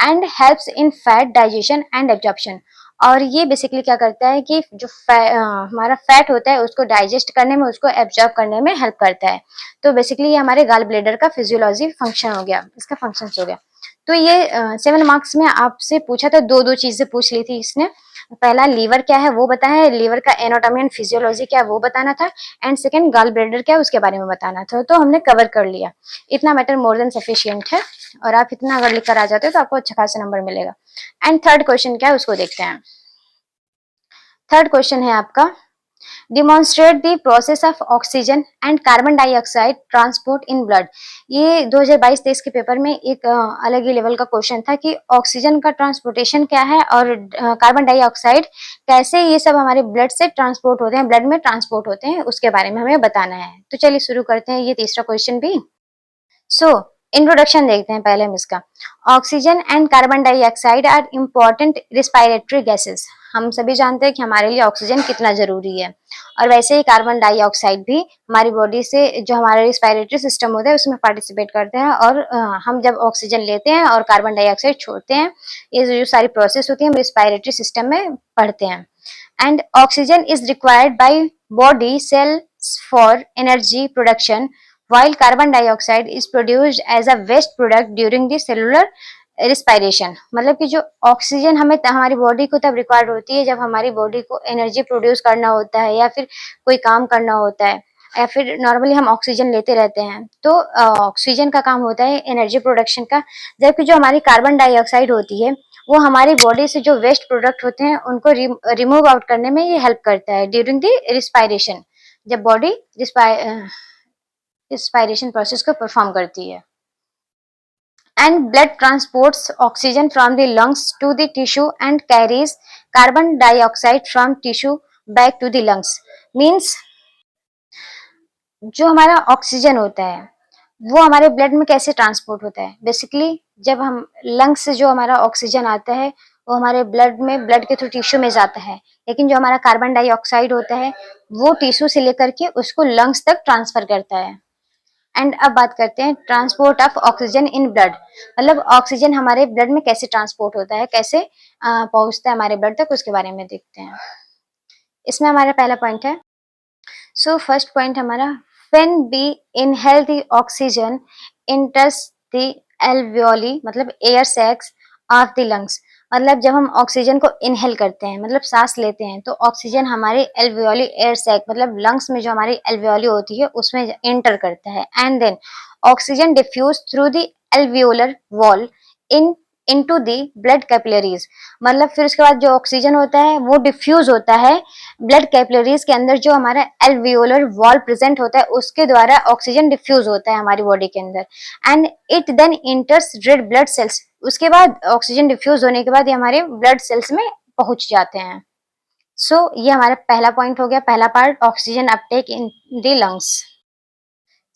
And helps in fat digestion and absorption, और ये बेसिकली क्या करता है कि जो हमारा फैट होता है उसको डाइजेस्ट करने में, उसको एब्जॉर्ब करने में हेल्प करता है। तो बेसिकली ये हमारे गाल ब्लैडर का फिजियोलॉजी फंक्शन हो गया, इसका फंक्शन हो गया। तो ये 7 मार्क्स में आपसे पूछा था, दो दो चीजें पूछ ली थी इसने। पहला लीवर क्या है वो बताया है, लीवर का एनाटॉमी एंड फिजियोलॉजी क्या है वो बताना था, एंड सेकंड गाल ब्लैडर क्या है उसके बारे में बताना था। तो हमने कवर कर लिया, इतना मैटर मोर देन सफिशियंट है, और आप इतना अगर लिख कर आ जाते हो तो आपको अच्छा खासा नंबर मिलेगा। एंड थर्ड क्वेश्चन क्या है उसको देखते हैं। थर्ड क्वेश्चन है आपका, demonstrate the process of oxygen and carbon dioxide transport in blood. ये 2022-23 के पेपर में एक अलग ही लेवल का क्वेश्चन था कि ऑक्सीजन का ट्रांसपोर्टेशन क्या है और कार्बन डाइऑक्साइड कैसे ये सब हमारे ब्लड से ट्रांसपोर्ट होते हैं, ब्लड में ट्रांसपोर्ट होते हैं, उसके बारे में हमें बताना है। तो चलिए शुरू करते हैं ये तीसरा क्वेश्चन भी। सो इंट्रोडक्शन देखते हैं पहले हम इसका। Oxygen and carbon dioxide are important respiratory gases. हम सभी जानते हैं कि हमारे लिए ऑक्सीजन कितना जरूरी है, और वैसे ही कार्बन डाइऑक्साइड भी हमारी बॉडी से जो हमारा रिस्पायरेटरी सिस्टम होता है उसमें पार्टिसिपेट करते हैं, और हम जब ऑक्सीजन लेते हैं और कार्बन डाइऑक्साइड छोड़ते हैं, ये जो सारी प्रोसेस होती है हम रिस्पायरेटरी सिस्टम में पढ़ते हैं। And oxygen is required by body cells for energy production, while carbon dioxide is produced as a waste product during the cellular respiration। मतलब कि जो ऑक्सीजन हमें हमारी बॉडी को तब रिक्वायर्ड होती है जब हमारी बॉडी को एनर्जी प्रोड्यूस करना होता है, या फिर कोई काम करना होता है, या फिर नॉर्मली हम ऑक्सीजन लेते रहते हैं। तो ऑक्सीजन का काम होता है एनर्जी प्रोडक्शन का, जबकि जो हमारी कार्बन डाइऑक्साइड होती है वो हमारी बॉडी से जो वेस्ट प्रोडक्ट होते हैं उनको रिमूव आउट करने में ये हेल्प करता है ड्यूरिंग द रिस्पायरेशन, जब बॉडी रिस्पायरेशन प्रोसेस को परफॉर्म करती है। And blood transports oxygen from the lungs to the tissue and carries carbon dioxide from tissue back to the lungs. Means जो हमारा ऑक्सीजन होता है वो हमारे ब्लड में कैसे ट्रांसपोर्ट होता है। बेसिकली जब हम लंग्स से जो हमारा ऑक्सीजन आता है वो हमारे ब्लड में, ब्लड के थ्रू टिश्यू में जाता है, लेकिन जो हमारा कार्बन डाइऑक्साइड होता है वो टिश्यू से लेकर के उसको लंग्स तक ट्रांसफर करता है। एंड अब बात करते हैं transport of oxygen in blood. मतलब ऑक्सीजन हमारे ब्लड में कैसे ट्रांसपोर्ट होता है, कैसे पहुंचता है हमारे ब्लड तक, उसके बारे में देखते हैं। इसमें हमारा पहला पॉइंट है। सो फर्स्ट पॉइंट हमारा, when we inhale the oxygen enters the alveoli, मतलब air sacs of the lungs. मतलब जब हम ऑक्सीजन को इनहेल करते हैं, मतलब सांस लेते हैं, तो ऑक्सीजन हमारे एल्वियोली एयर सैक, मतलब लंग्स में जो हमारी एल्वियोली होती है उसमें एंटर करता है, and then oxygen diffuse through the alveolar wall in into the blood capillaries. मतलब फिर उसके बाद जो ऑक्सीजन होता है वो डिफ्यूज होता है ब्लड कैपिलरीज के अंदर, जो हमारा एल्वियोलर वॉल प्रेजेंट होता है उसके द्वारा ऑक्सीजन डिफ्यूज होता है हमारी बॉडी के अंदर, and it then enters red blood cells. उसके बाद ऑक्सीजन डिफ्यूज होने के बाद ये हमारे ब्लड सेल्स में पहुंच जाते हैं। सो ये हमारा पहला पॉइंट हो गया, पहला part, oxygen Uptake in the lungs.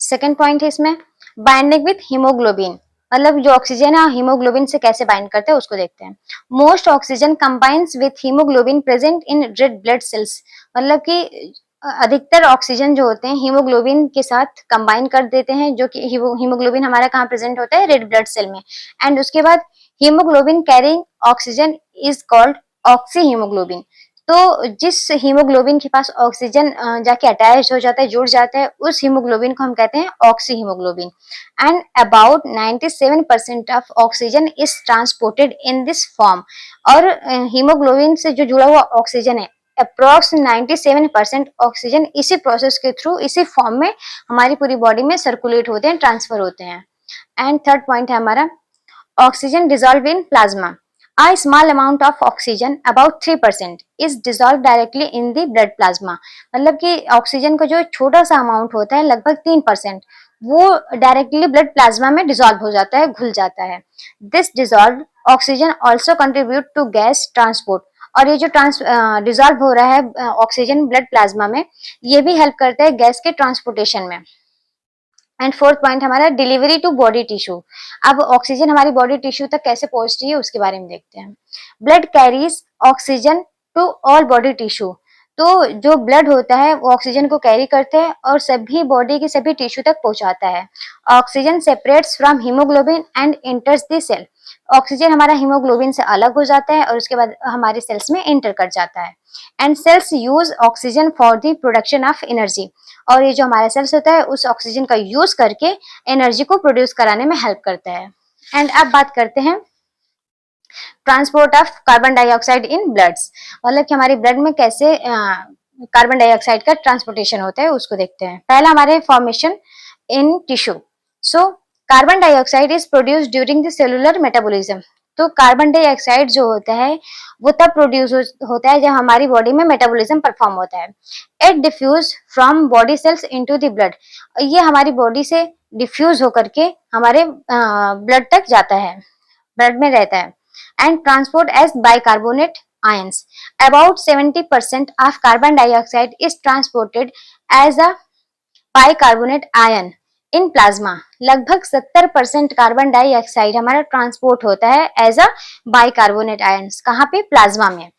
Second point है इसमें, बाइंडिंग विथ हीमोग्लोबिन। मतलब जो ऑक्सीजन है हीमोग्लोबिन से कैसे बाइंड करते हैं उसको देखते हैं। Most oxygen combines with haemoglobin present in red blood sales. मतलब कि अधिकतर ऑक्सीजन जो होते हैं हीमोग्लोबिन के साथ कंबाइन कर देते हैं, जो कि हीमोग्लोबिन हमारा कहाँ प्रेजेंट होता है, रेड ब्लड सेल में। एंड उसके बाद haemoglobin carrying oxygen is called oxy haemoglobin. तो जिस हीमोग्लोबिन के पास ऑक्सीजन जाके अटैच हो जाता है, जुड़ जाता है, उस हीमोग्लोबिन को हम कहते हैं oxy haemoglobin. And about 97% of oxygen is transported in this form. और हीमोग्लोबिन से जो जुड़ा हुआ ऑक्सीजन है, अप्रोक्स 97% ऑक्सीजन इसी प्रोसेस के थ्रू, इसी फॉर्म में हमारी पूरी बॉडी में सर्कुलेट होते हैं, ट्रांसफर होते हैं। एंड थर्ड पॉइंट है हमारा, oxygen dissolve in plasma. A small amount of oxygen, about 3%, is dissolved directly in the blood plasma। मतलब कि ऑक्सीजन का जो छोटा सा अमाउंट होता है, लगभग 3%, वो डायरेक्टली ब्लड प्लाज्मा में डिजॉल्व हो जाता है, घुल जाता है। This dissolve oxygen also contribute to gas transport. और ये जो डिजॉल्व हो रहा है ऑक्सीजन ब्लड प्लाज्मा में, ये भी हेल्प करता है गैस के ट्रांसपोर्टेशन में। एंड फोर्थ पॉइंट हमारा, डिलीवरी टू बॉडी टिश्यू। अब ऑक्सीजन हमारी बॉडी टिश्यू तक कैसे पहुंच रही है उसके बारे में देखते हैं। Blood carries oxygen to all body tissue. तो जो ब्लड होता है वो ऑक्सीजन को कैरी करते हैं और सभी बॉडी के सभी टिश्यू तक पहुंचाता है। Oxygen separates from haemoglobin and enters the cell. Oxygen हमारा हीमोग्लोबिन से अलग हो जाता है और उसके बाद हमारे सेल्स में एंटर कर जाता है। And cells use oxygen for the production of energy. और ये जो हमारा सेल्स होता है उस ऑक्सीजन का यूज करके एनर्जी को प्रोड्यूस कराने में हेल्प करता है। एंड अब बात करते हैं transport of carbon dioxide in bloods. मतलब कि हमारे ब्लड में कैसे कार्बन डाइऑक्साइड का ट्रांसपोर्टेशन होता है उसको देखते हैं। पहला हमारे formation in tissue. So carbon dioxide is produced during the cellular metabolism. तो कार्बन डाइऑक्साइड जो होता है वो तब प्रोड्यूस होता है जब हमारी बॉडी में मेटाबॉलिज्म परफॉर्म होता है। It diffuse from body cells into the blood, ये हमारी बॉडी से डिफ्यूज होकर के हमारे ब्लड तक जाता है, ब्लड में रहता है। And transport as bicarbonate ions, about 70% of carbon dioxide is transported as a bicarbonate ion in plasma. लगभग 70% कार्बन डाइऑक्साइड हमारा ट्रांसपोर्ट होता है एज अ बाइकार्बोनेट आयंस, कहाँ पे? प्लाज्मा में।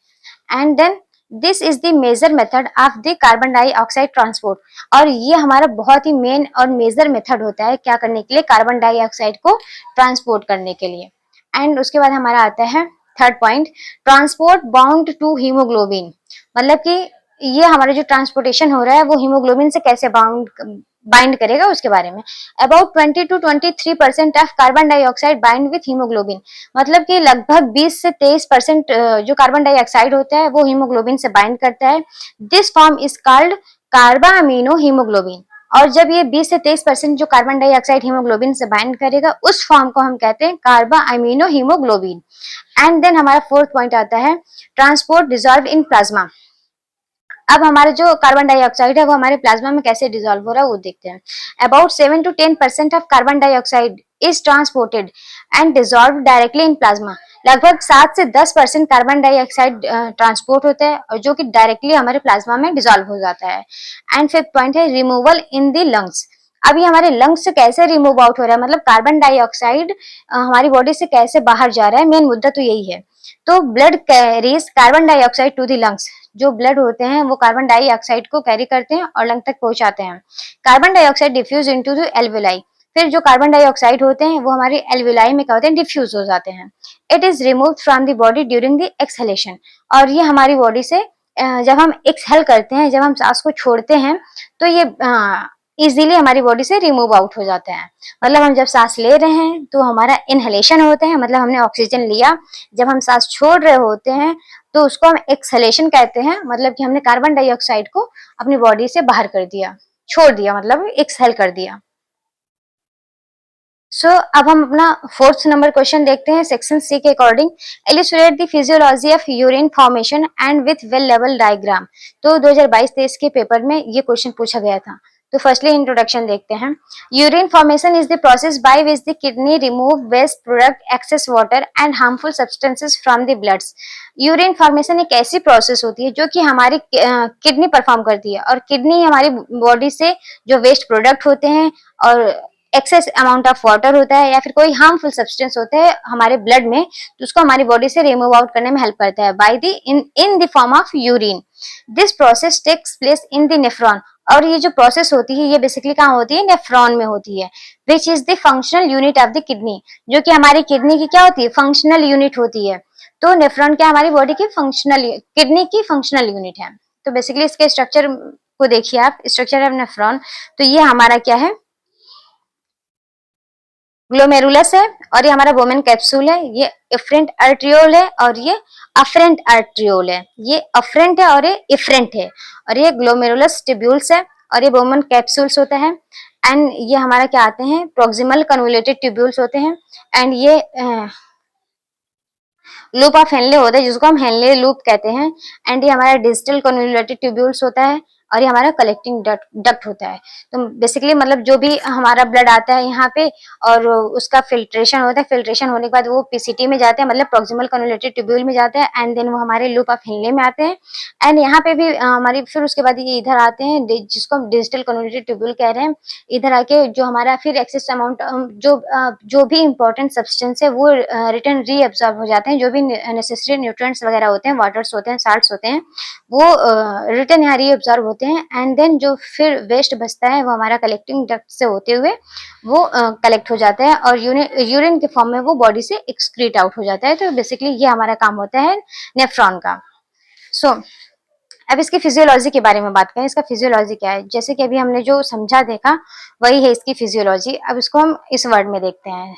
And then this is the major method of the carbon dioxide transport, और ये हमारा बहुत ही मेन और मेजर मेथड होता है क्या करने के लिए? कार्बन डाइऑक्साइड को ट्रांसपोर्ट करने के लिए। एंड उसके बाद हमारा आता है third point, transport bound to haemoglobin, मतलब कि ये हमारा जो ट्रांसपोर्टेशन हो रहा है वो हीमोग्लोबिन से कैसे बाइंड करेगा उसके बारे में। About 20 to 23% of carbon dioxide bind with haemoglobin, मतलब कि लगभग 20 से 23% जो कार्बन डाइऑक्साइड होता है वो हीमोग्लोबिन से बाइंड करता है। This form is called carbaminohaemoglobin, और जब ये 20 से 23% जो कार्बन डाइऑक्साइड हीमोग्लोबिन से बाइंड करेगा उस फॉर्म को हम कहते हैं carbaminohaemoglobin. And then हमारा फोर्थ पॉइंट आता है ट्रांसपोर्ट डिजॉल्व इन प्लाज्मा। अब हमारे जो कार्बन डाइऑक्साइड है वो हमारे प्लाज्मा में कैसे डिजोल्व हो रहा है वो देखते हैं। About 7 to 10% of carbon dioxide is transported and dissolve directly in plasma, लगभग 7 से 10% कार्बन डाइऑक्साइड ट्रांसपोर्ट होता है और जो कि डायरेक्टली हमारे प्लाज्मा में डिजोल्व हो जाता है। एंड फिफ्थ पॉइंट है रिमूवल इन द लंग्स। अभी हमारे लंग्स से कैसे रिमूव आउट हो रहा है, मतलब कार्बन डाइऑक्साइड हमारी बॉडी से कैसे बाहर जा रहा है, मेन मुद्दा तो यही है। तो blood carries carbon dioxide to the lungs, जो ब्लड होते हैं वो कार्बन डाइऑक्साइड को कैरी करते हैं और लंग तक पहुंचाते हैं। Carbon dioxide diffuse into the alveoli, फिर जो कार्बन डाइऑक्साइड होते हैं वो हमारे एल्वेलाई में क्या होते हैं? डिफ्यूज हो जाते हैं। It is remove from the body during the exhalation, और ये हमारी बॉडी से जब हम एक्सहेल करते हैं, जब हम सांस को छोड़ते हैं तो ये इजीली हमारी बॉडी से रिमूव आउट हो जाते हैं। मतलब हम जब सांस ले रहे हैं तो हमारा इनहेलेशन होता है, मतलब हमने ऑक्सीजन लिया। जब हम सांस छोड़ रहे होते हैं तो उसको हम एक्सहेलेशन कहते हैं, मतलब कि हमने कार्बन डाइऑक्साइड को अपनी बॉडी से बाहर कर दिया, छोड़ दिया, मतलब एक्सहेल कर दिया। अब हम अपना फोर्थ नंबर क्वेश्चन देखते हैं सेक्शन सी के according. Illustrate the physiology of urine formation and with well level diagram. तो 2022-23 के पेपर में ये क्वेश्चन पूछा गया था। तो फर्स्टली इंट्रोडक्शन देखते हैं। Urine formation is the process by which the kidney remove waste product, excess water and harmful substances from the bloods. Urine formation एक ऐसी प्रोसेस होती है जो कि हमारी किडनी परफॉर्म करती है, और किडनी हमारी बॉडी से जो वेस्ट प्रोडक्ट होते हैं और एक्सेस अमाउंट ऑफ वाटर होता है या फिर कोई हार्मफुल सब्सटेंस होता है हमारे ब्लड में, तो उसको हमारी बॉडी से रिमूव आउट करने में हेल्प करता है by the in the form of urine. This process takes place in the nephron, और ये जो प्रोसेस होती है ये बेसिकली कहाँ होती है? नेफ्रॉन में होती है। Which is the functional unit of the kidney, जो कि हमारी किडनी की क्या होती है? फंक्शनल यूनिट होती है। तो नेफ्रॉन क्या हमारी बॉडी की फंक्शनल, किडनी की फंक्शनल यूनिट है। तो बेसिकली इसके स्ट्रक्चर को देखिए आप, स्ट्रक्चर ऑफ नेफ्रॉन। तो ये हमारा क्या है? ग्लोमेरुलस है, और ये हमारा वोमेन कैप्सूल है। ये इफरेंट आर्ट्रियोल है और ये अफरेंट आर्ट्रियोल है। ये अफरेंट है और ये इफरेंट है, और ये ग्लोमेरुलस ट्यूब्यूल्स है और ये वोमेन कैप्सूल्स होता है। एंड ये हमारा क्या आते हैं? प्रोक्सिमल कन्वोल्यूटेड ट्यूब्यूल्स होते हैं। एंड ये लूप ऑफ हेनले होता है जिसको हम हेनले लूप कहते हैं। एंड ये हमारा डिजिटल कन्वोल्यूटेड ट्यूब्यूल्स होता है, और ये हमारा कलेक्टिंग डक्ट होता है। तो बेसिकली मतलब जो भी हमारा ब्लड आता है यहाँ पे और उसका फिल्ट्रेशन होता है, फिल्ट्रेशन होने के बाद वो पीसीटी में जाते हैं, मतलब प्रोक्सिमल कन्वोल्यूटेड ट्यूब्यूल में जाते हैं, एंड देन वो हमारे लूप ऑफ हेनले में आते हैं। एंड यहाँ पे भी हमारी फिर उसके बाद ये इधर आते हैं जिसको हम डिजिटल कन्वोल्यूटेड ट्यूब्यूल कह रहे हैं। इधर आके जो हमारा फिर एक्सेस अमाउंट जो भी इंपॉर्टेंट सब्सटेंस है वो रिटर्न रीअब्सॉर्ब हो जाते हैं। जो भी नेसेसरी न्यूट्रिएंट्स वगैरह होते हैं, वाटर्स होते हैं, साल्ट्स होते हैं, वो रिटर्न यहाँ रीअब्सॉर्ब होते हैं। एंड देन जो फिर वेस्ट बचता है वो हमारा कलेक्टिंग डक्ट से होते हुए वो कलेक्ट हो जाता है और यूरिन के फॉर्म में वो बॉडी से एक्सक्रीट आउट हो जाता है। तो बेसिकली ये हमारा काम होता है नेफ्रॉन का। अब इसकी फिजियोलॉजी के बारे में बात करें। इसका फिजियोलॉजी क्या है? जैसे कि अभी हमने जो समझा देखा वही है इसकी फिजियोलॉजी। अब इसको हम इस वर्ड में देखते हैं।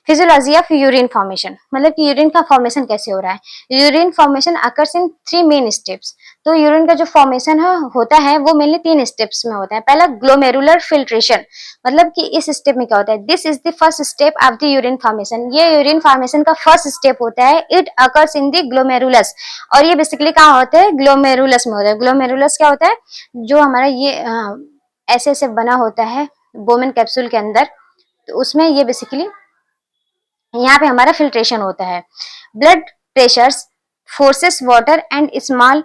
फिजियोलॉजी ऑफ यूरिन फॉर्मेशन, मतलब कि यूरिन का फॉर्मेशन कैसे हो रहा है। Urine formation occurs in 3 main steps. तो यूरिन का जो फॉर्मेशन होता है वो मेनली 3 स्टेप्स में होता है। पहला ग्लोमेरुलर फिल्ट्रेशन, मतलब कि इस स्टेप में क्या होता है, this is the first step of the urine formation. ये यूरिन फॉर्मेशन का फर्स्ट स्टेप होता है। It occurs in the glomerulus, और ये बेसिकली कहाँ होता है, ग्लोमेरुलस में होता है। ग्लोमेरुलस क्या होता है, जो हमारा ये ऐसे ऐसे बना होता है बोमेन कैप्सूल के अंदर, तो उसमें ये बेसिकली यहाँ पे हमारा फिल्ट्रेशन होता है। Blood pressures forces water and small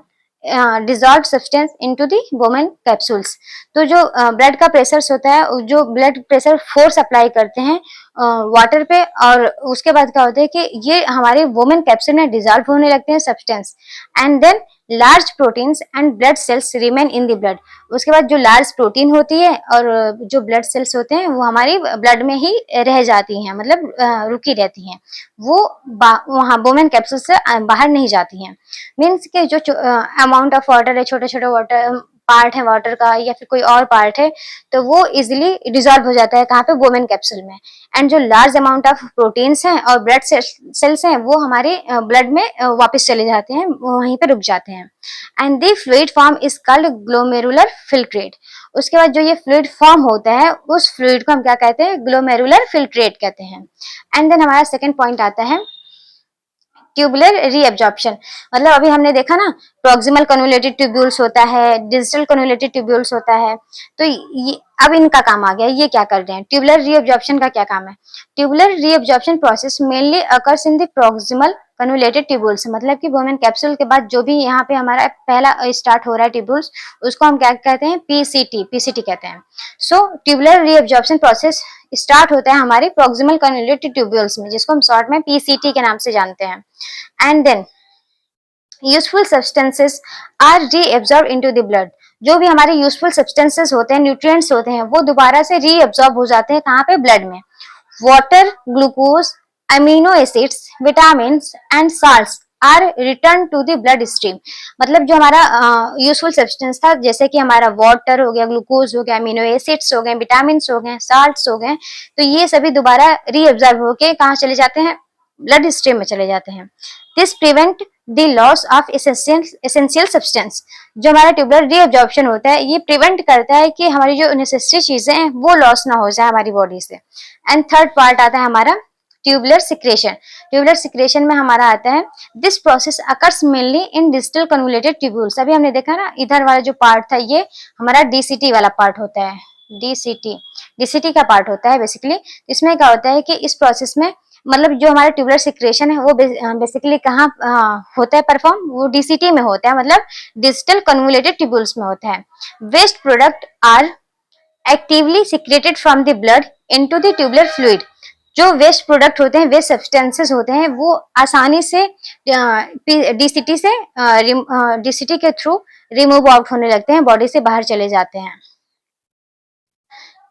dissolve substance into the बोमेन capsules. तो जो ब्लड का प्रेशर्स होता है, जो ब्लड प्रेशर फोर्स अप्लाई करते हैं वाटर पे, और उसके बाद क्या होता है कि ये हमारे वोमेन कैप्सूल में डिजॉल्व होने लगते हैं substance, and then large proteins and blood cells remain in the blood. उसके बाद जो लार्ज प्रोटीन होती है और जो ब्लड सेल्स होते हैं वो हमारी ब्लड में ही रह जाती हैं, मतलब रुकी रहती हैं, वो वहाँ वोमेन कैप्सूल से बाहर नहीं जाती हैं। मीन्स के जो अमाउंट ऑफ वाटर है, छोटे छोटे वाटर पार्ट है वाटर का, या फिर कोई और पार्ट है, तो वो इजिली डिजॉल्व हो जाता है कहाँ पे, वोमेन कैप्सूल में। एंड जो लार्ज अमाउंट ऑफ प्रोटीन्स हैं और ब्लड सेल्स हैं वो हमारे ब्लड में वापस चले जाते हैं, वहीं पे रुक जाते हैं। And the fluid form is called glomerular filtrate. उसके बाद जो ये फ्लूइड फॉर्म होता है उस फ्लूइड को हम क्या कहते हैं, ग्लोमेरुलर फिल्ट्रेट कहते हैं। एंड देन हमारा सेकंड पॉइंट आता है ट्यूबुलर रीअब्जॉर्प्शन। मतलब अभी हमने देखा ना, प्रॉक्सिमल कन्वोल्यूटेड ट्यूब्यूल्स होता है, डिजिटल कन्वोल्यूटेड ट्यूब्यूल्स होता है, तो ये अब इनका काम आ गया, ये क्या कर रहे हैं, ट्यूबुलर रीअब्जॉर्प्शन का क्या काम है। Tubular reabsorption process mainly occurs in the proximal convoluted tubules, मतलब कि वोमेन कैप्सूल के बाद जो भी यहाँ पे हमारा पहला स्टार्ट हो रहा है ट्यूब्यूल्स, उसको हम क्या कहते हैं, पीसीटी, पीसीटी कहते हैं। सो ट्यूबुलर रीअब्जॉर्प्शन प्रोसेस स्टार्ट होता है हमारे प्रॉक्सिमल कन्वोल्यूटेड ट्यूब्यूल्स में, जिसको हम शॉर्ट में पीसीटी के नाम से जानते हैं। And then useful substances are reabsorb into the blood. जो भी हमारे यूजफुल सब्सटेंसेस होते हैं, न्यूट्रिएंट्स होते हैं, वो दोबारा से रीअब्सॉर्ब हो जाते हैं कहाँ पे, ब्लड में। Water, glucose, amino acids, vitamin and salts are return to the blood stream. मतलब जो हमारा यूजफुल सब्सटेंस था, जैसे कि हमारा वाटर हो गया, ग्लूकोज हो गया, अमीनो एसिड्स हो गए, विटामिन हो गए, साल्ट्स हो गए, तो ये सभी दोबारा रीअब्सॉर्ब होके कहाँ चले जाते हैं, ब्लड स्ट्रीम में चले जाते हैं। This prevent the loss of essential substance. जो हमारा ट्यूबुलर रीअब्जॉर्प्शन होता है, ये प्रिवेंट करता है कि हमारी जो नेसेसरी चीजें हैं वो लॉस ना हो जाए हमारी बॉडी से। एंड थर्ड पार्ट आता है हमारा ट्यूबुलर सिक्रेशन। ट्यूबुलर सिक्रेशन में हमारा आता है this process occurs mainly in digital convoluted tubules. अभी हमने देखा ना, इधर वाला जो पार्ट था ये हमारा डीसीटी वाला पार्ट होता है, डीसीटी, डीसीटी का पार्ट होता है बेसिकली। इसमें क्या होता है कि इस प्रोसेस में, मतलब जो हमारा ट्यूबुलर सिक्रेशन है वो बेसिकली कहाँ होता है परफॉर्म, वो डीसीटी में होता है, मतलब डिजिटल कन्वोल्यूटेड ट्यूब्यूल्स में होता है। Waste product are actively secreted from the blood into the tubular fluid. जो वेस्ट प्रोडक्ट होते हैं, वेस्ट सब्सटेंसेस होते हैं, वो आसानी से डीसीटी से डीसीटी के थ्रू रिमूव आउट होने लगते हैं, बॉडी से बाहर चले जाते हैं।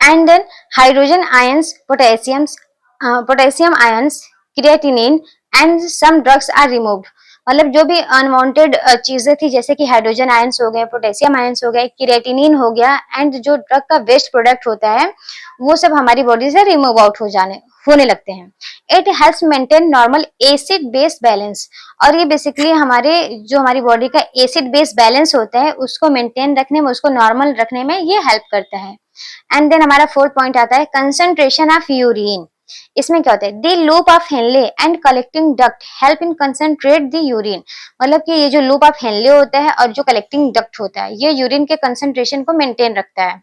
And then hydrogen ions, potassium ions, creatinine and some drugs are removed. मतलब जो भी अनवांटेड चीजें थी, जैसे कि हाइड्रोजन आयंस हो गए, पोटेशियम आयंस हो गए, क्रिएटिनिन हो गया, एंड जो ड्रग का वेस्ट प्रोडक्ट होता है वो सब हमारी बॉडी से रिमूव आउट होने लगते हैं। It helps maintain normal acid base balance. और ये बेसिकली हमारी बॉडी का एसिड बेस बैलेंस होता है, उसको मेंटेन रखने में, उसको नॉर्मल रखने में ये हेल्प करता है। एंड देन हमारा फोर्थ पॉइंट आता है कंसंट्रेशन ऑफ यूरिन। इसमें क्या होता है, the loop of Henle and collecting duct help in concentrate the urine. मतलब कि ये जो लूप ऑफ हेनले होता है और जो कलेक्टिंग डक्ट होता है, ये यूरिन के कंसंट्रेशन को मेंटेन रखता है।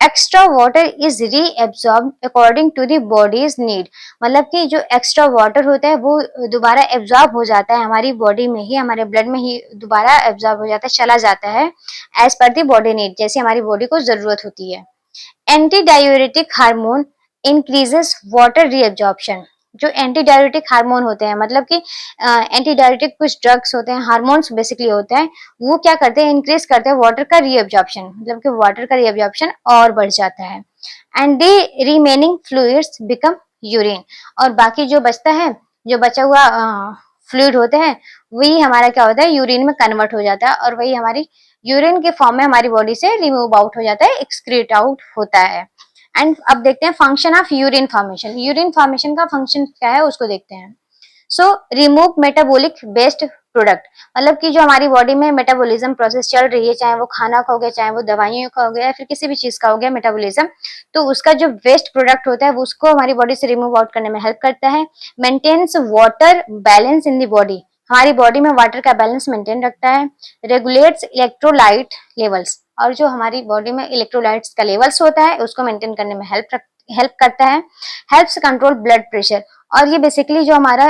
Extra water is reabsorb according to the body's need. मतलब कि जो एक्स्ट्रा वाटर होता है वो दोबारा एब्जॉर्ब हो जाता है हमारी बॉडी में ही, हमारे ब्लड में ही दोबारा एब्जॉर्ब हो जाता है, चला जाता है as per the body need, जैसे हमारी बॉडी को जरूरत होती है। Anti diuretic hormone increases water reabsorption. जो एंटी डायूरेटिक हार्मोन होते हैं, मतलब कि एंटी डायूरेटिक कुछ ड्रग्स होते हैं, हार्मोन्स बेसिकली होते हैं, वो क्या करते हैं, इंक्रीज करते हैं वाटर का रीअब्जॉर्प्शन, मतलब कि वाटर का रीअब्जॉर्प्शन और बढ़ जाता है। And the remaining fluids become urine. और बाकी जो बचता है, जो बचा हुआ फ्लूइड होते हैं, वही हमारा क्या होता है, यूरिन में कन्वर्ट हो जाता है, और वही हमारी यूरिन के फॉर्म में हमारी बॉडी से रिमूव आउट हो जाता है, एक्सक्रीट आउट होता है। एंड अब देखते हैं function of urine formation. Urine formation का फंक्शन क्या है उसको देखते हैं। So remove metabolic waste product, मतलब कि जो हमारी बॉडी में मेटाबॉलिज्म प्रोसेस चल रही है, चाहे वो खाना का हो गया, चाहे वो दवाइयों का हो गया, या फिर किसी भी चीज का हो गया मेटाबॉलिज्म, तो उसका जो वेस्ट प्रोडक्ट होता है वो उसको हमारी बॉडी से रिमूव आउट करने में हेल्प करता है। Maintains water balance in the body, हमारी बॉडी में वाटर का बैलेंस मेंटेन रखता है। रेगुलेट्स इलेक्ट्रोलाइट लेवल्स, और जो हमारी बॉडी में इलेक्ट्रोलाइट्स का लेवल्स होता है उसको मेंटेन करने में हेल्प करता है। हेल्प्स कंट्रोल ब्लड प्रेशर, और ये बेसिकली जो हमारा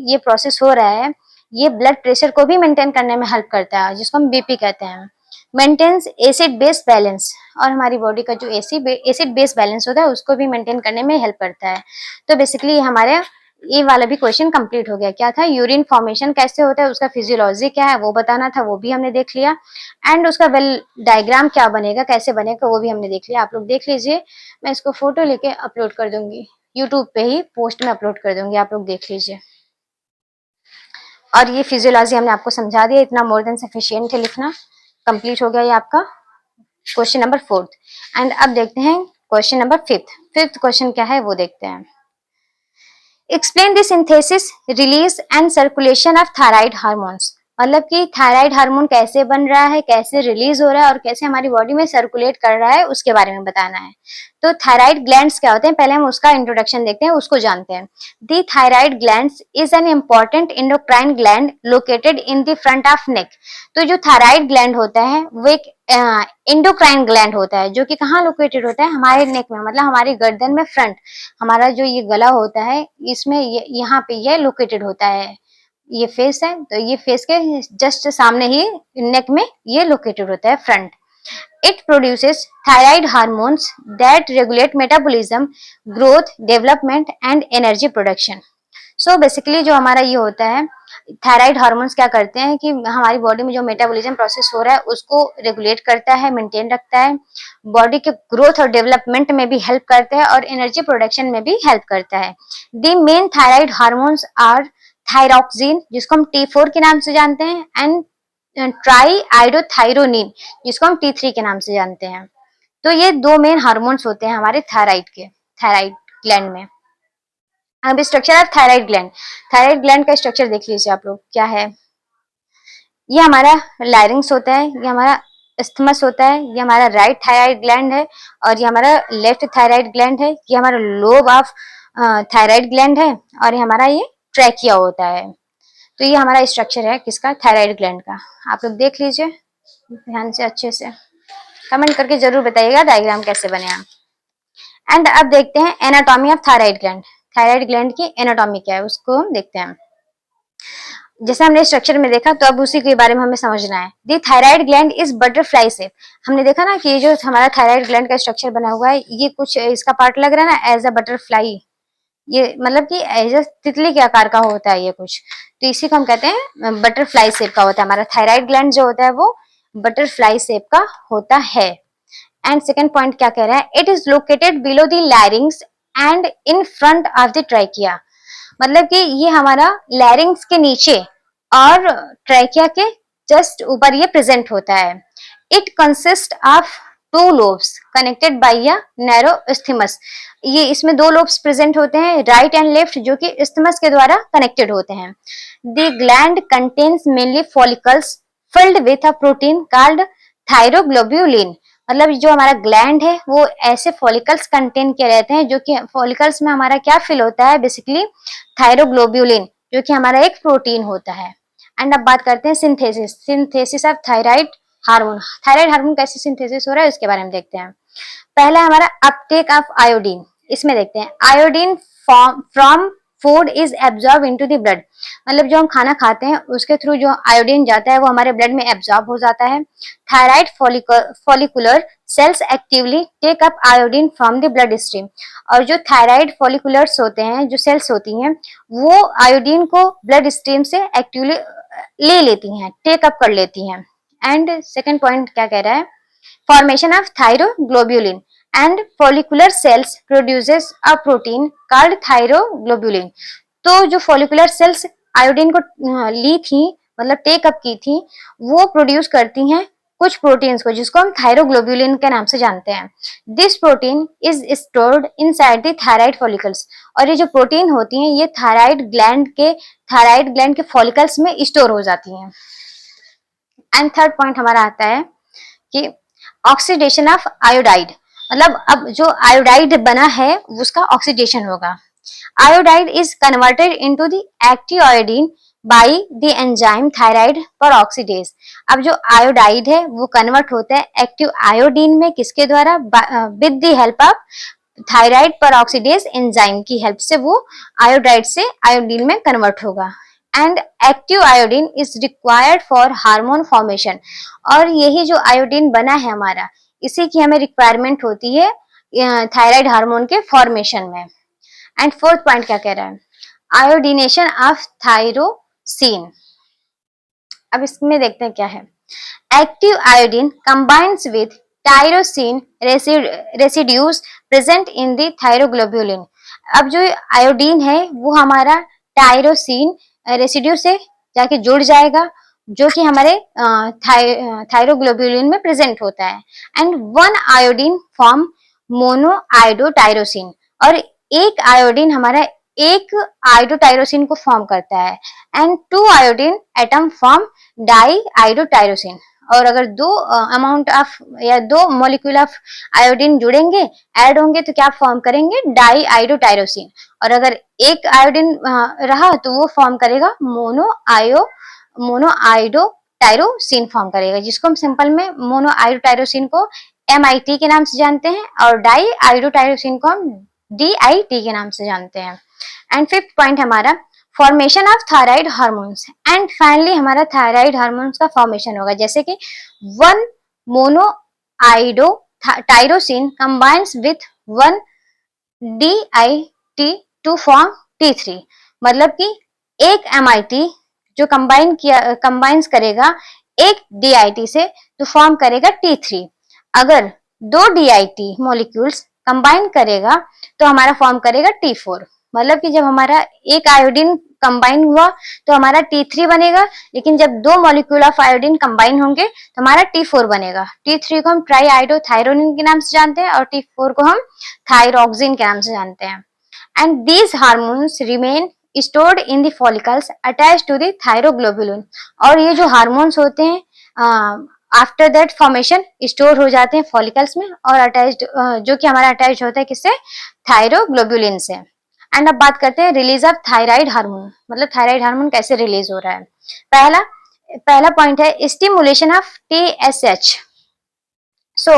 ये प्रोसेस हो रहा है ये ब्लड प्रेशर को भी मेंटेन करने में हेल्प करता है, जिसको हम बीपी कहते हैं। मेंटेन्स एसिड बेस बैलेंस, और हमारी बॉडी का जो एसिड बेस बैलेंस होता है उसको भी मेंटेन करने में हेल्प करता है। तो बेसिकली हमारे ये वाला भी क्वेश्चन कंप्लीट हो गया। क्या था, यूरिन फॉर्मेशन कैसे होता है, उसका फिजियोलॉजी क्या है वो बताना था, वो भी हमने देख लिया। एंड उसका वेल डायग्राम क्या बनेगा, कैसे बनेगा, वो भी हमने देख लिया। आप लोग देख लीजिए, मैं इसको फोटो लेके अपलोड कर दूंगी यूट्यूब पे ही, पोस्ट में अपलोड कर दूंगी, आप लोग देख लीजिए। और ये फिजियोलॉजी हमने आपको समझा दिया, इतना मोर देन सफिशियंट है लिखना। कंप्लीट हो गया ये आपका क्वेश्चन नंबर 4। एंड अब देखते हैं क्वेश्चन नंबर 5। फिफ्थ क्वेश्चन क्या है वो देखते हैं। Explain the synthesis, release and circulation of thyroid hormones, मतलब कि थायराइड हार्मोन कैसे बन रहा है, कैसे रिलीज हो रहा है और कैसे हमारी बॉडी में सर्कुलेट कर रहा है, उसके बारे में बताना है। तो थायराइड ग्लैंड्स क्या होते हैं, पहले हम उसका इंट्रोडक्शन देखते हैं, उसको जानते हैं। The thyroid glands is an important endocrine gland located in the front of neck. तो जो थायराइड ग्लैंड होता है वो एक इंडोक्राइन ग्लैंड होता है, जो कि कहाँ लोकेटेड होता है, हमारे नेक में, मतलब हमारी गर्दन में फ्रंट, हमारा जो ये गला होता है इसमें यहाँ पे ये लोकेटेड होता है। ये फेस है तो ये फेस के जस्ट सामने ही नेक में ये लोकेटेड होता है, front. It produces thyroid hormones that regulate metabolism, growth, development and energy production. So basically जो हमारा ये होता है, थायराइड हार्मोन्स क्या करते हैं कि हमारी बॉडी में जो मेटाबॉलिज्म प्रोसेस हो रहा है उसको रेगुलेट करता है, मेंटेन रखता है, बॉडी के ग्रोथ और डेवलपमेंट में भी हेल्प करता है और एनर्जी प्रोडक्शन में भी हेल्प करता है। The main thyroid hormones are thyroxine, जिसको हम T4 के नाम से जानते हैं, एंड ट्राई आइडोथायरोनिन, जिसको हम T3 के नाम से जानते हैं। तो ये दो मेन हार्मोन्स होते हैं हमारे थायराइड ग्लैंड में। अब structure of thyroid gland, thyroid gland का स्ट्रक्चर देख लीजिए आप लोग क्या है। ये हमारा लायरिंग्स होता है, ये हमारा इस्थमस होता है, ये हमारा राइट थायराइड ग्लैंड है, और ये हमारा लेफ्ट थायराइड ग्लैंड है, ये हमारा लोब ऑफ थायराइड ग्लैंड है, और ये हमारा ये ट्रैकिया होता है। तो ये हमारा स्ट्रक्चर है किसका, थायराइड ग्लैंड का। आप लोग देख लीजिए ध्यान से, अच्छे से कमेंट करके जरूर बताइएगा डायग्राम कैसे बने आप। एंड अब देखते हैं anatomy of thyroid gland, thyroid gland की एनाटॉमी क्या है उसको हम देखते हैं। जैसे हमने स्ट्रक्चर में देखा तो अब उसी के बारे में हमें समझना है। The thyroid gland is butterfly shape, हमने देखा ना कि ये जो हमारा थायराइड ग्लैंड का स्ट्रक्चर बना हुआ है ये कुछ इसका पार्ट लग रहा है ना एज अ बटरफ्लाई, ये मतलब कि एज अ तितली के आकार का होता है ये कुछ, तो इसी को हम कहते हैं बटरफ्लाई शेप का होता है। हमारा थायराइड ग्लैंड जो होता है वो बटरफ्लाई शेप का होता है। एंड सेकेंड पॉइंट क्या कह रहा है, it is located below the larynx and in front of the trachea, मतलब कि ये हमारा लैरिंग्स के नीचे और ट्रैकिया के जस्ट ऊपर ये प्रेजेंट होता है। It consist of two lobes connected by a narrow isthmus, ये इसमें दो लोब्स प्रेजेंट होते हैं, राइट एंड लेफ्ट, जो कि इस्थमस के द्वारा कनेक्टेड होते हैं। The gland contains mainly follicles filled with a protein called thyroglobulin, मतलब जो हमारा ग्लैंड है वो ऐसे फॉलिकल्स कंटेन किए रहते हैं, जो कि फॉलिकल्स में हमारा क्या फिल होता है, बेसिकली थायरोग्लोब्यूलिन, जो कि हमारा एक प्रोटीन होता है। एंड अब बात करते हैं synthesis of thyroid hormone, thyroid hormone कैसे सिंथेसिस हो रहा है उसके बारे में देखते हैं। पहला हमारा अपटेक ऑफ आयोडीन, इसमें देखते हैं iodine from food is absorb into the blood, मतलब जो हम खाना खाते हैं उसके थ्रू जो आयोडीन जाता है वो हमारे ब्लड में एब्जॉर्ब हो जाता है। Thyroid follicular cells actively take up iodine from the blood stream, और जो थायराइड फॉलिकुलर्स होते हैं, जो सेल्स होती हैं, वो आयोडीन को ब्लड स्ट्रीम से एक्टिवली ले लेती हैं, टेक अप कर लेती हैं। एंड सेकेंड पॉइंट क्या कह रहा है, formation of thyroglobulin and follicular cells produces a protein called thyroglobulin। तो जो follicular cells आयोडीन को ली थी, मतलब टेक अप की थी, वो प्रोड्यूस करती हैं कुछ प्रोटीन्स को, जिसको हम थायरोग्लोब्यूलिन के नाम से जानते हैं। This protein is stored inside the thyroid follicles, और ये जो प्रोटीन होती हैं ये थायराइड ग्लैंड के फॉलिकल्स में स्टोर हो जाती हैं। एंड थर्ड पॉइंट हमारा आता है कि ऑक्सीडेशन ऑफ आयोडाइड, मतलब अब जो आयोडाइड बना है उसका ऑक्सीडेशन होगा। Iodide is converted into the active iodine by the enzyme thyroid peroxidase. अब जो आयोडाइड है वो कन्वर्ट होता है एक्टिव आयोडीन में, किसके द्वारा? With the help of thyroid peroxidase enzyme की हेल्प से वो आयोडाइड से आयोडीन में कन्वर्ट होगा। And active iodine is required for hormone formation, और यही जो आयोडीन बना है हमारा, इसी की हमें रिक्वायरमेंट होती है थायराइड हार्मोन के फॉर्मेशन में। एंड फोर्थ पॉइंट क्या कह रहा है? Iodination of tyrosine. अब इसमें देखते हैं क्या है। Active iodine combines with tyrosine residues present in the thyroglobulin. अब जो आयोडीन है वो हमारा टायरोसिन रेसिड्यू से जाके जुड़ जाएगा, जो कि हमारे थायरोग्लोब्यूलिन में प्रेजेंट होता है। एंड वन आयोडीन फॉर्म मोनोआयोडोटायरोसिन, और एक आयोडीन हमारा एक आयोडोटायरोसिन को फॉर्म करता है। And two iodine atom form diiodotyrosine, और अगर दो अमाउंट ऑफ या दो मॉलिक्यूल ऑफ आयोडीन जुड़ेंगे, ऐड होंगे, तो क्या फॉर्म करेंगे? Diiodotyrosine. और अगर एक आयोडीन रहा तो वो फॉर्म करेगा मोनोआयोडोटायरोसिन फॉर्म करेगा, जिसको हम सिंपल में मोनोआयोडोटायरोसिन को MIT के नाम से जानते हैं, और डाई आयोडोटायरोसिन को हम DIT के नाम से जानते हैं। एंड फिफ्थ पॉइंट हमारा formation of thyroid hormones. And finally हमारा थायराइड हार्मोन्स का फॉर्मेशन होगा, जैसे कि one monoiodotyrosine combines with one DIT to form T3। मतलब कि एक MIT जो कंबाइंस करेगा एक DIT से तो फॉर्म करेगा T3। अगर दो DIT मॉलिक्यूल्स कंबाइन करेगा तो हमारा फॉर्म करेगा T4। मतलब कि जब हमारा एक आयोडीन कंबाइन हुआ तो हमारा T3 बनेगा, लेकिन जब दो मॉलिक्यूल ऑफ आयोडीन कंबाइन होंगे तो हमारा T4 बनेगा। T3 को हम ट्राई आयोडोथायरोनिन के नाम से जानते हैं, और T4 को हम थायरोक्सिन के नाम से जानते हैं। And these hormones remain stored in the follicles attached to the thyroglobulin, और ये जो हार्मोन्स होते हैं आफ्टर दैट फॉर्मेशन स्टोर हो जाते हैं फॉलिकल्स में, और अटैच्ड जो कि हमारा अटैच होता है किससे? थायरोग्लोब्यूलिन से। एंड अब बात करते हैं रिलीज ऑफ थायराइड हार्मोन, मतलब थायराइड हार्मोन कैसे रिलीज हो रहा है। पहला पॉइंट है stimulation of TSH। So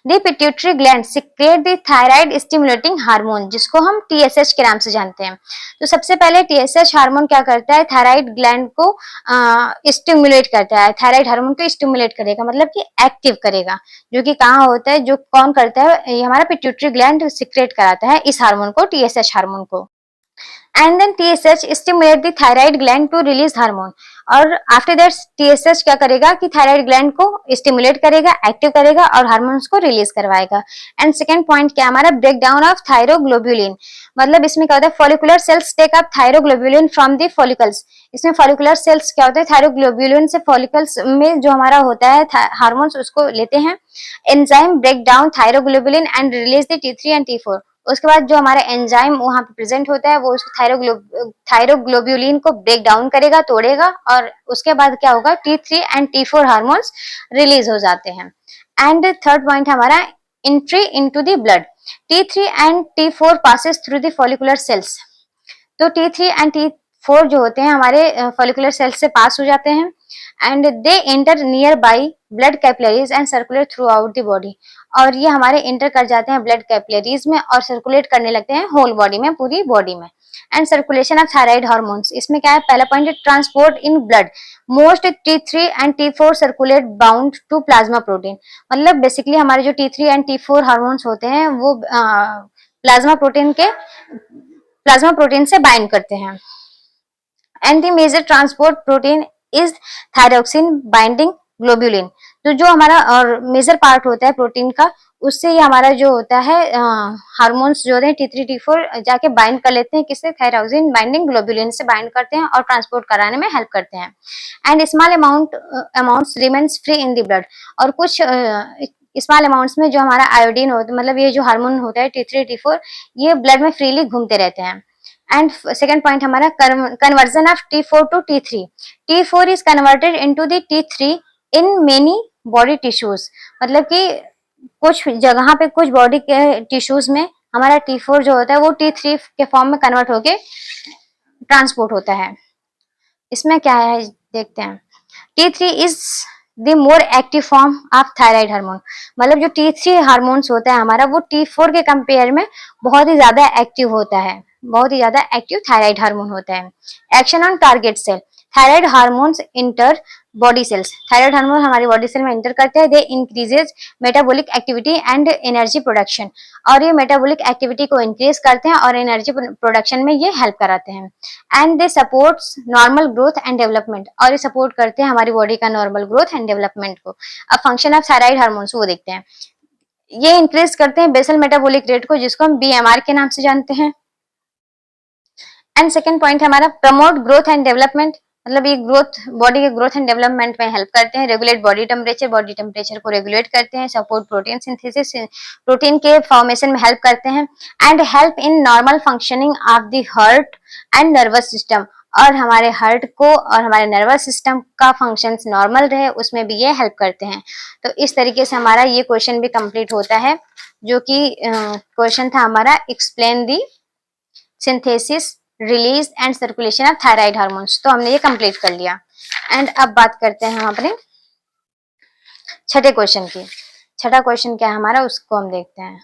the pituitary gland secrete the thyroid stimulating hormone, जिसको हम TSH के नाम से जानते हैं। तो सबसे पहले TSH हार्मोन क्या करता है? थायराइड ग्लैंड को स्टिमुलेट करता है, थायराइड हार्मोन को स्टिमुलेट करेगा, मतलब कि एक्टिव करेगा। जो कि कहाँ होता है, जो कौन करता है? ये हमारा पिट्यूटरी ग्लैंड सिक्रेट कराता है इस हार्मोन को, TSH हार्मोन को। And then TSH stimulate the thyroid gland to release hormone, और आफ्टर दैट TSH क्या करेगा कि थायराइड ग्लैंड को स्टिमुलेट करेगा, एक्टिव करेगा और हार्मोन्स को रिलीज करवाएगा। एंड सेकंड पॉइंट क्या हमारा? Break down of thyroglobulin. मतलब इसमें क्या होता है? Follicular cells take up thyroglobulin from the follicles. इसमें फॉलिकुलर सेल्स क्या होते हैं? थायरोग्लोब्यूलिन से फॉलिकल्स में जो हमारा होता है हार्मोन्स उसको लेते हैं। Enzyme break down thyroglobulin and release the T3 and T4। उसके बाद जो हमारा एंजाइम वहां पे प्रेजेंट होता है वो थायरोग्लोब्यूलिन को ब्रेक डाउन करेगा, तोड़ेगा, और उसके बाद क्या होगा? T3 and T4 hormones release हो जाते हैं। एंड थर्ड पॉइंट हमारा entry into the blood. T3 and T4 passes through the follicular cells. तो T3 एंड T4 जो होते हैं हमारे फॉलिकुलर सेल्स से पास हो जाते हैं, and they enter near by blood capillaries and circulate through out the body. और ये हमारे एंटर कर जाते हैं ब्लड कैपिलरीज में और सर्कुलेट करने लगते हैं होल बॉडी में, पूरी बॉडी में। And circulation of thyroid hormones, इसमें क्या है? पहला पॉइंट है transport in blood. Most T3 and T4 circulate bound to plasma protein. मतलब बेसिकली हमारे जो T3 एंड T4 हार्मोन्स होते हैं वो प्लाज्मा प्रोटीन से बाइंड करते हैं। And the major transport protein is thyroxine binding globulin. तो जो हमारा और मेजर पार्ट होता है प्रोटीन का, उससे ये हमारा जो होता है हार्मोन्स जो होते हैं T3 T4 जाके बाइंड कर लेते हैं, किससे? थायराक्सिन बाइंडिंग ग्लोब्यूलिन से बाइंड करते हैं और ट्रांसपोर्ट कराने में हेल्प करते हैं। And small amounts remains free in the blood. और कुछ स्मॉल अमाउंट्स में जो हमारा आयोडीन होता है, मतलब ये जो हार्मोन होता है T3 T4, ये ब्लड में फ्रीली घूमते रहते हैं। एंड सेकेंड पॉइंट हमारा conversion of T4 to T3। T4 is converted into the T3 in many body tissues. मतलब कि कुछ जगह पे, कुछ बॉडी के टिश्यूज में हमारा T4 जो होता है वो T3 के फॉर्म में कन्वर्ट होके ट्रांसपोर्ट होता है। इसमें क्या है देखते हैं। T3 is the more active form of thyroid hormone. मतलब जो T3 हार्मोन्स होता है हमारा, वो T4 के कंपेयर में बहुत ही ज्यादा एक्टिव होता है, बहुत ही ज्यादा एक्टिव थायराइड हार्मोन होता है। Action on target cell. Thyroid hormones enter body cells. Thyroid hormone हमारी बॉडी सेल में इंटर करते हैं। They increases metabolic activity and energy production. और ये मेटाबॉलिक एक्टिविटी को इंक्रीज करते हैं और एनर्जी प्रोडक्शन में ये हेल्प कराते हैं। And they supports normal growth and development. और ये सपोर्ट करते हैं हमारी बॉडी का नॉर्मल ग्रोथ एंड डेवलपमेंट को। अब फंक्शन ऑफ थायराइड हार्मोन्स वो देखते हैं। ये इंक्रीज करते हैं बेसल मेटाबॉलिक रेट को, जिसको हम BMR के नाम से जानते हैं। एंड सेकेंड पॉइंट हमारा प्रमोट ग्रोथ एंड डेवलपमेंट। मतलब ये ग्रोथ, बॉडी के ग्रोथ एंड डेवलपमेंट में हेल्प करते हैं। रेगुलेट बॉडी टेम्परेचर को रेगुलेट करते हैं। सपोर्ट प्रोटीन सिंथेसिस, प्रोटीन के फॉर्मेशन में हेल्प करते हैं। And help in normal functioning of the heart and nervous system. और हमारे हार्ट को और हमारे नर्वस सिस्टम का फंक्शन नॉर्मल रहे, उसमें भी ये हेल्प करते हैं। तो इस तरीके से हमारा ये क्वेश्चन भी कंप्लीट होता है, जो कि क्वेश्चन था हमारा explain the synthesis, release and circulation of thyroid hormones. तो हमने ये कंप्लीट कर लिया। एंड अब बात करते हैं हम अपने छठे क्वेश्चन की। छठा क्वेश्चन क्या है हमारा, उसको हम देखते हैं।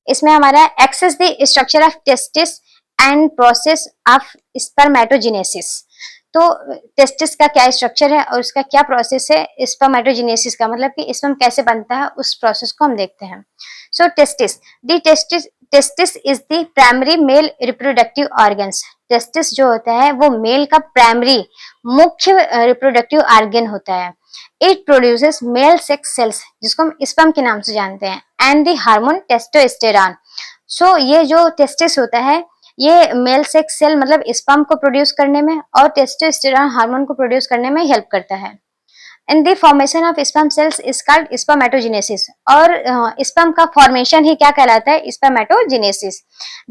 इसमें हमारा access the structure of testis and process of spermatogenesis. तो टेस्टिस का क्या स्ट्रक्चर है और उसका क्या प्रोसेस है स्पर्मेटोजेनेसिस का, मतलब कि स्पर्म कैसे बनता है, उस प्रोसेस को हम देखते हैं। So testis is the primary male reproductive organs. Testis जो होता है वो मेल का प्राइमरी, मुख्य रिप्रोडक्टिव ऑर्गन होता है। It produces male sex cells, जिसको हम स्पर्म के नाम से जानते हैं, एंड द हार्मोन टेस्टोस्टेरॉन। सो ये जो टेस्टिस होता है, ये मेल सेक्स सेल मतलब स्पर्म को प्रोड्यूस करने में और टेस्टोस्टेरॉन हार्मोन को प्रोड्यूस करने में हेल्प करता है। And the formation of sperm cells is called spermatogenesis. और स्पर्म का फॉर्मेशन ही क्या कहलाता है, spermatogenesis.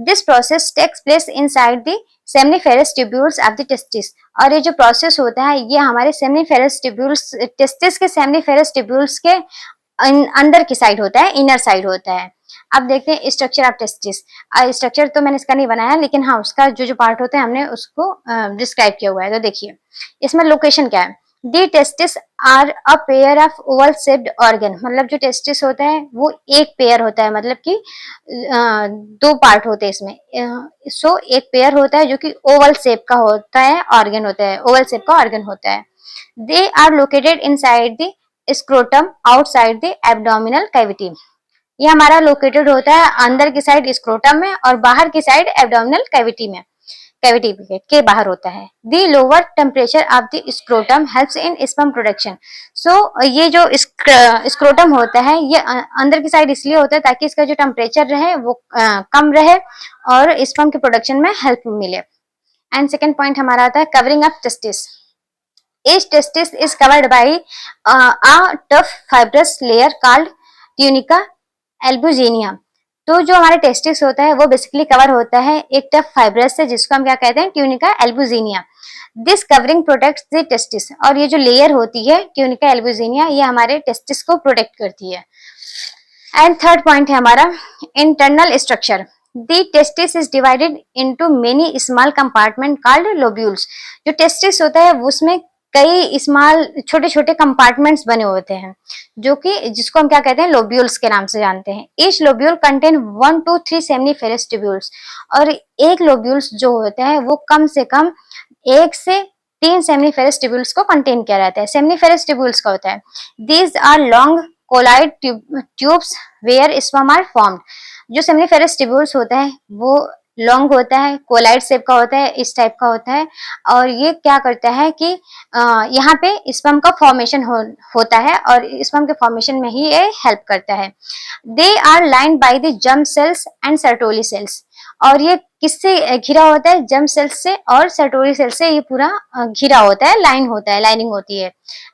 This process takes place inside the seminiferous tubules of the testis. और ये जो प्रोसेस होता है ये हमारे सेमनीफेरस ट्यूब्यूल्स, टेस्टिस के सेमनीफेरस ट्यूब्यूल्स के अंदर की साइड होता है, इनर साइड होता है। अब देखते हैं स्ट्रक्चर ऑफ टेस्टिस। स्ट्रक्चर तो मैंने इसका नहीं बनाया, लेकिन हाँ उसका जो जो पार्ट होता है हमने उसको डिस्क्राइब किया हुआ है। तो देखिए इसमें लोकेशन क्या है। The testis are a pair of oval shaped organ. मतलब जो टेस्टिस होता है वो एक पेयर होता है, मतलब कि दो पार्ट होते हैं इसमें। सो एक पेयर होता है जो कि ओवल शेप का होता है, ऑर्गन होता है, ओवल शेप का ऑर्गन होता है। They are located inside the scrotum outside the abdominal cavity. ये हमारा लोकेटेड होता है अंदर की साइड स्क्रोटम में और बाहर की साइड एब्डोमिनल कैविटी में, कैविटी के बाहर होता है। The lower temperature of the scrotum helps in sperm production. So ये जो स्क्रोटम होता है ये अंदर की साइड इसलिए होता है ताकि इसका जो टेम्परेचर रहे वो कम रहे और स्पर्म के प्रोडक्शन में हेल्प मिले। एंड सेकेंड पॉइंट हमारा आता है covering up testis. Each testis is covered by a tough fibrous layer called tunica albuginea। तो जो हमारा टेस्टिस होता है वो बेसिकली कवर होता है एक टफ फाइब्रस से, जिसको हम क्या कहते हैं, tunica albuginea. This covering protects the testis. और ये जो लेयर होती है ट्यूनिका एल्बुजिनिया, ये हमारे टेस्टिस को प्रोटेक्ट करती है। एंड थर्ड पॉइंट है हमारा internal structure. The testis is divided into many small compartment called lobules. जो टेस्टिस होता है उसमें कई स्मॉल छोटे छोटे कंपार्टमेंट्स बने होते हैं, जो कि जिसको हम क्या कहते हैं, लोब्यूल्स के नाम से जानते हैं। Each lobule contain 1 to 3 seminiferous tubules. और एक लोब्यूल्स जो होते हैं वो कम से कम 1 से 3 सेमनीफेरस ट्यूब्यूल्स को कंटेन किया रहता है। सेमनीफेरस ट्यूब्यूल्स का होता है these are long coiled tubes where sperm are formed. जो सेमनीफेरस ट्यूब्यूल्स होता है वो लॉन्ग होता है, कोलाइड शेप का होता है, इस टाइप का होता है। और ये क्या करता है कि यहाँ पे स्पर्म का फॉर्मेशन होता है और स्पर्म के फॉर्मेशन में ही ये हेल्प करता है। They are lined by the germ cells and Sertoli cells. और ये किससे घिरा होता है? जर्म सेल्स से और सर्टोली सेल से ये पूरा घिरा होता है, लाइन होता है, लाइनिंग होती है।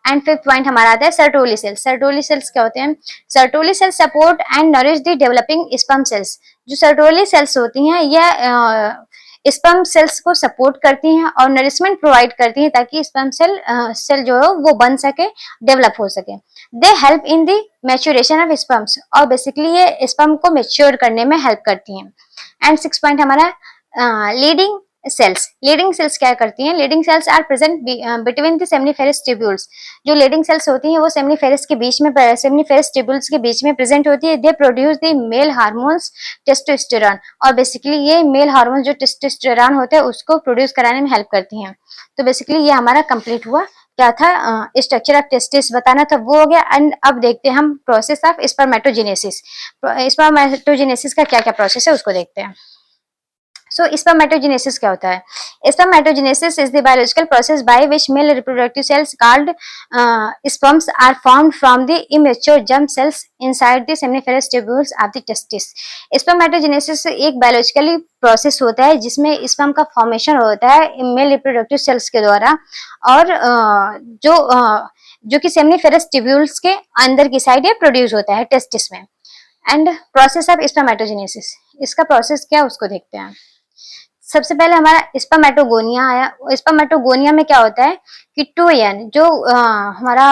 एंड फिफ्थ पॉइंट हमारा आता है सर्टोली सेल्स। सर्टोली सेल्स क्या होते हैं? Sertoli cells support and nourish the developing sperm cells. जो सर्टोली सेल्स होती हैं यह स्पर्म सेल्स को सपोर्ट करती हैं और नरिशमेंट प्रोवाइड करती हैं ताकि स्पर्म सेल जो है वो बन सके, डेवलप हो सके। They help in the maturation of sperms. और बेसिकली ये स्पर्म को मैच्योर करने में हेल्प करती हैं। एंड सिक्स पॉइंट हमारा लीडिंग सेल्स। लीडिंग सेल्स क्या करती हैं? Leydig cells are present between the seminiferous tubules. जो लीडिंग सेल्स होती हैं वो सेमिनिफेरस के बीच में, सेमिनिफेरस ट्यूब्यूल्स के बीच में प्रेजेंट होती है। They produce the male hormones testosterone. और बेसिकली ये मेल हार्मोन जो टेस्टोस्टेरॉन होते हैं उसको प्रोड्यूस कराने में हेल्प करती हैं। तो बेसिकली ये हमारा कंप्लीट हुआ। क्या था? स्ट्रक्चर ऑफ टेस्टिस बताना था, वो हो गया। एंड अब देखते हैं हम प्रोसेस ऑफ स्पर्मेटोजेनेसिस। स्पर्मेटोजेनेसिस का क्या क्या प्रोसेस है उसको देखते हैं। So, spermatogenesis क्या होता है? Spermatogenesis is the biological process by which male reproductive cells called sperms are formed from the immature germ cells inside the seminiferous tubules of the testis. Spermatogenesis एक biologically प्रोसेस होता है जिसमें स्पर्म का फॉर्मेशन होता है मेल रिप्रोडक्टिव सेल्स के द्वारा, और जो कि सेमिनिफेरस ट्यूब्यूल्स के अंदर की साइड ये प्रोड्यूस होता है टेस्टिस में। एंड प्रोसेस ऑफ स्पर्मेटोजेनेसिस, इसका प्रोसेस क्या उसको देखते हैं। सबसे पहले हमारा स्पर्मेटोगोनिया आया। स्पर्मेटोगोनिया में क्या होता है कि 2n जो हमारा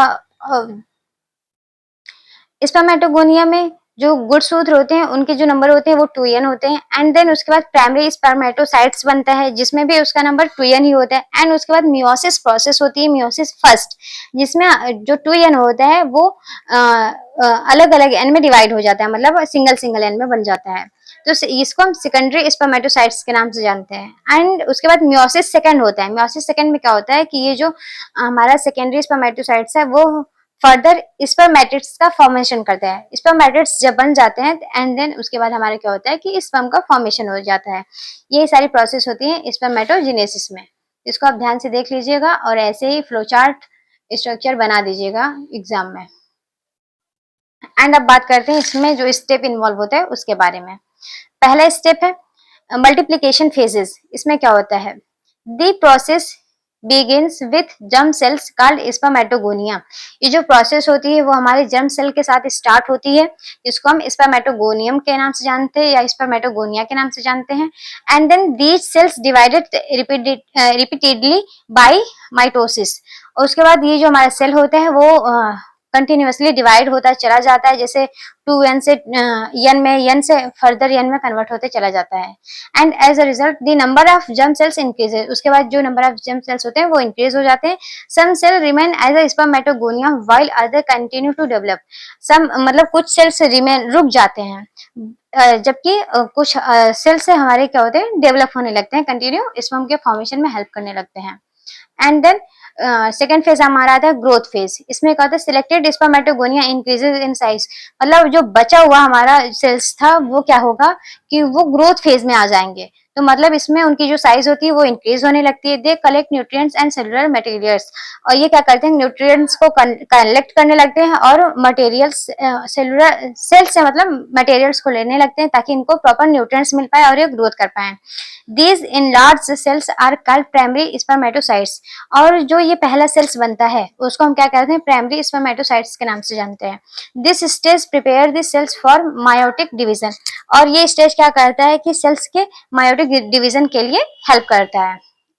स्पर्मेटोगोनिया में जो गुणसूत्र होते हैं उनके जो नंबर होते हैं वो 2n होते हैं। एंड देन उसके बाद प्राइमरी स्पर्मेटोसाइट्स बनता है जिसमें भी उसका नंबर 2n ही होता है। एंड उसके बाद मियोसिस प्रोसेस होती है, मियोसिस फर्स्ट, जिसमें जो 2n होता है वो अलग अलग n में डिवाइड हो जाता है, मतलब सिंगल सिंगल n में बन जाता है। तो इसको हम सेकेंडरी स्पर्मेटोसाइट्स के नाम से जानते हैं। एंड उसके बाद मियोसिस सेकंड होता है। मियोसिस सेकंड में क्या होता है कि ये जो हमारा सेकेंडरी स्पर्मेटोसाइट्स है वो फर्दर स्पर्मेटिड्स का फॉर्मेशन करता है। स्पर्मेटिड्स जब बन जाते हैं एंड देन उसके बाद हमारा क्या होता है कि स्पर्म का फॉर्मेशन हो जाता है। ये सारी प्रोसेस होती है स्पर्मेटोजेनेसिस में। इसको आप ध्यान से देख लीजिएगा और ऐसे ही फ्लोचार्ट स्ट्रक्चर बना दीजिएगा एग्जाम में। एंड अब बात करते हैं इसमें जो स्टेप इन्वॉल्व होता है उसके बारे में। पहला स्टेप है मल्टीप्लिकेशन फेजेस। इसमें क्या होता है? The process begins with germ cells called spermatogonia। ये जो प्रोसेस होती है वो हमारे जर्म सेल के साथ स्टार्ट होती है जिसको हम स्पर्मेटोगोनियम के नाम से जानते हैं या स्पर्मेटोगोनिया के नाम से जानते हैं। And then these cells divided repeatedly by mitosis. और उसके बाद ये जो हमारा सेल होता है वो कंटिन्यूअसली डिवाइड होता चला जाता है, जैसे 2n से n में, n से फर्दर n में कन्वर्ट होते चला जाता है। And as a result the number of germ cells increases. उसके बाद जो नंबर ऑफ जर्म सेल्स होते हैं वो इंक्रीज हो जाते हैं। Some cell remain as a spermatogonia while other continue to develop. Some मतलब कुछ सेल्स रिमेन, रुक जाते हैं, जबकि कुछ सेल्स से हमारे क्या होते हैं, डेवलप होने लगते हैं, कंटिन्यू स्पर्म के फॉर्मेशन में हेल्प करने लगते हैं। एंड देन सेकेंड फेज हमारा आता है ग्रोथ फेज। इसमें क्या होता है? Selected spermatogonia increases in size. मतलब जो बचा हुआ हमारा सेल्स था वो क्या होगा कि वो ग्रोथ फेज में आ जाएंगे। तो मतलब इसमें उनकी जो साइज होती है वो इंक्रीज होने लगती है। They collect nutrients and cellular materials. और ये क्या करते हैं? न्यूट्रिएंट्स को कलेक्ट करने लगते हैं और मटेरियल्स सेलुलर सेल से मतलब मटेरियल्स को लेने लगते हैं ताकि इनको प्रॉपर न्यूट्रिएंट्स मिल पाए और ये ग्रोथ कर पाए। These enlarged cells are called primary spermatocytes. और जो ये पहला सेल्स बनता है उसको हम क्या कहते हैं? प्राइमरी स्पर्मेटोसाइट्स के नाम से जानते हैं। This stage prepare the cells for meiotic division. और ये स्टेज क्या करता है कि सेल्स के मायोटिक डिवीजन के लिए हेल्प करता है।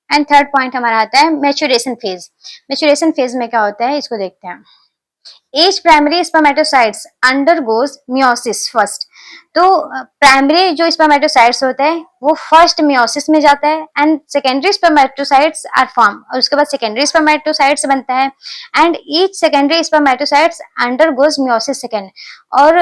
एंड थर्ड पॉइंट हमारा आता है मैच्योरेशन फेज। मैच्योरेशन फेज में क्या होता है इसको देखते हैं। Each primary spermatocytes undergoes meiosis first। तो प्राइमरी जो स्पर्मेटोसाइट्स होता है वो फर्स्ट मियोसिस में जाता है and secondary spermatocytes are form. और उसके बाद सेकेंडरी स्पर्मेटोसाइट्स बनता है and each secondary spermatocytes undergoes meiosis second. और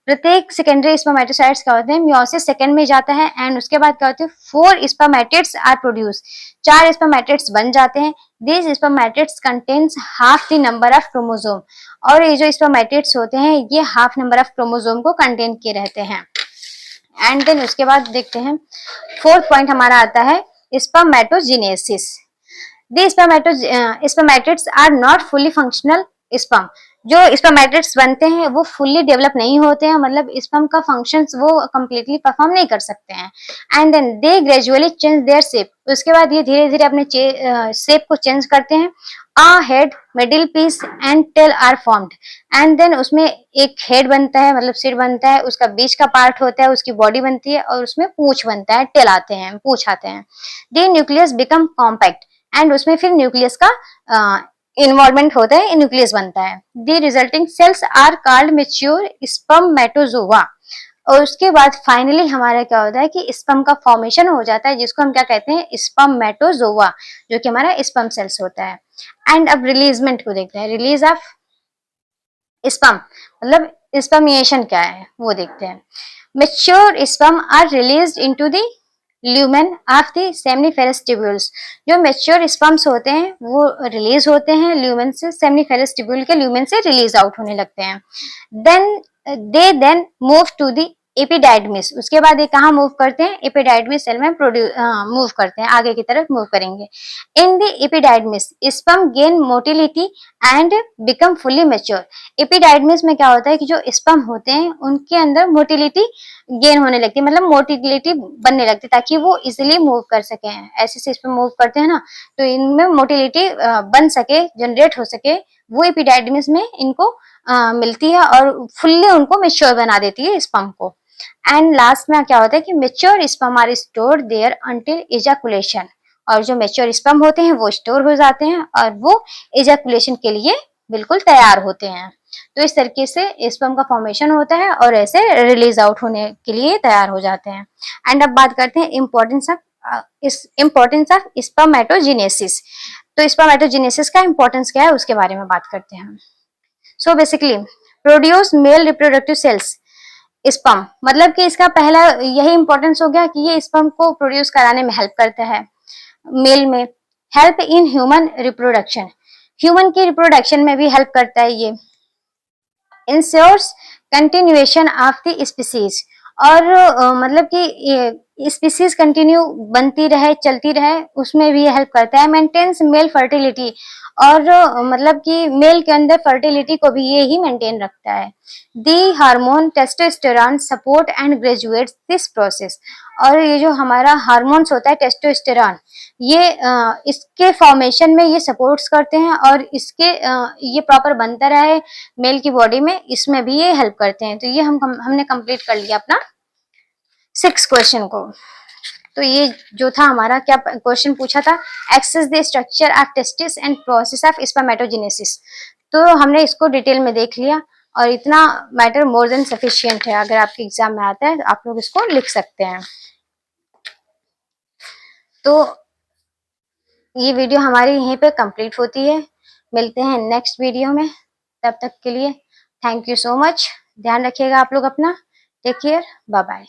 प्रत्येक सेकेंडरी स्पर्मेटोसाइट्स क्या होते हैं? मियोसिस सेकेंड में जाता है। एंड उसके बाद क्या होते हैं? 4 स्पर्मेटिड्स आर प्रोड्यूस। 4 स्पर्मेटिड्स बन जाते हैं। These spermatids contains half the number of chromosome। और ये जो स्पर्मेटिड्स होते हैं ये हाफ नंबर ऑफ क्रोमोसोम को कंटेन किए रहते हैं। एंड देन उसके बाद देखते हैं फोर्थ पॉइंट हमारा आता है spermatogenesis. The spermatids are not fully functional sperm. जो स्पर्मेटिड्स बनते हैं वो फुल्ली डेवलप नहीं होते हैं, मतलब स्पर्म का फंक्शंस वो कंप्लीटली परफॉर्म नहीं कर सकते हैं। And then they gradually change their shape. उसके बाद ये धीरे धीरे अपने शेप को चेंज करते हैं। A head, middle piece and tail are formed. And then उसमें एक हेड बनता है, मतलब सिर बनता है, उसका बीच का पार्ट होता है, उसकी बॉडी बनती है और उसमें पूंछ बनता है, टेल आते हैं, पूंछ आते हैं। The nucleus become compact and उसमें फिर न्यूक्लियस का इन्वॉल्वमेंट होता है, न्यूक्लियस बनता है। The resulting cells are called mature spermatozoa. और उसके बाद फाइनली हमारा क्या होता है कि स्पर्म का फॉर्मेशन हो जाता है, जिसको हम क्या कहते हैं, स्पर्मेटोजोआ, जो कि हमारा स्पर्म सेल्स होता है। एंड अब रिलीजमेंट को देखते हैं, रिलीज ऑफ स्पर्म मतलब स्पर्मिएशन क्या है वो देखते हैं। Mature sperm are released into the lumen of the seminiferous tubules. जो मेच्योर स्पर्म्स होते हैं वो रिलीज होते हैं ल्यूमेन से, सेमिनिफेरस ट्यूब्यूल के ल्यूमेन से रिलीज आउट होने लगते हैं। Then move to the epididymis. उसके बाद ये कहाँ मूव करते हैं, एपिडाइडमिस सेल में मूव करते हैं, आगे की तरफ मूव करेंगे। In the epididymis sperm gain motility and become fully mature. Epididymis में क्या होता है कि जो स्पर्म होते हैं उनके अंदर मोटिलिटी गेन होने लगती है, मतलब मोटिलिटी बनने लगती है, ताकि वो इजिली मूव कर सके। ऐसे से स्पर्म मूव करते हैं ना, तो इनमें मोटिलिटी बन सके, जनरेट हो सके, वो एपिडाइडमिस में इनको मिलती है और फुल्ली उनको मेच्योर बना देती है स्पर्म को। एंड लास्ट में क्या होता है कि mature sperm are stored there until ejaculation. और जो मेच्योर स्पर्म होते हैं वो स्टोर हो जाते हैं और वो इजैकुलेशन के लिए बिल्कुल तैयार होते हैं। तो इस तरीके से स्पर्म का फॉर्मेशन होता है और ऐसे रिलीज आउट होने के लिए तैयार हो जाते हैं। एंड अब बात करते हैं इम्पोर्टेंस ऑफ स्पर्मेटोजेनेसिस। तो स्पर्मेटोजेनेसिस का इंपॉर्टेंस क्या है उसके बारे में बात करते हैं। So basically produce male reproductive cells sperm, मतलब कि इसका पहला यही इंपॉर्टेंस हो गया कि ये स्पर्म को प्रोड्यूस कराने में हेल्प करता है मेल में। Help in human reproduction, human की रिप्रोडक्शन में भी हेल्प करता है ये। Ensures continuation of the species, और मतलब कि स्पीसीज कंटिन्यू बनती रहे, चलती रहे, उसमें भी हेल्प करता है। मेंटेन्स मेल फर्टिलिटी, और मतलब कि मेल के अंदर फर्टिलिटी को भी ये ही मेंटेन रखता है। The hormone testosterone support and graduates this process, और ये जो हमारा हार्मोन्स होता है टेस्टोस्टेरॉन, ये इसके फॉर्मेशन में ये सपोर्ट्स करते हैं और इसके ये प्रॉपर बनता रहे मेल की बॉडी में, इसमें भी ये हेल्प करते हैं। तो ये हमने कंप्लीट कर लिया अपना 6 क्वेश्चन को। तो ये जो था हमारा क्या क्वेश्चन पूछा था, access the structure of testis and process of spermatogenesis. तो हमने इसको डिटेल में देख लिया और इतना मैटर मोर देन सफिशिएंट है। अगर आपके एग्जाम में आता है तो आप लोग इसको लिख सकते हैं। तो ये वीडियो हमारी यहीं पे कंप्लीट होती है। मिलते हैं नेक्स्ट वीडियो में, तब तक के लिए थैंक यू सो मच। ध्यान रखिएगा आप लोग अपना। Take care, bye bye.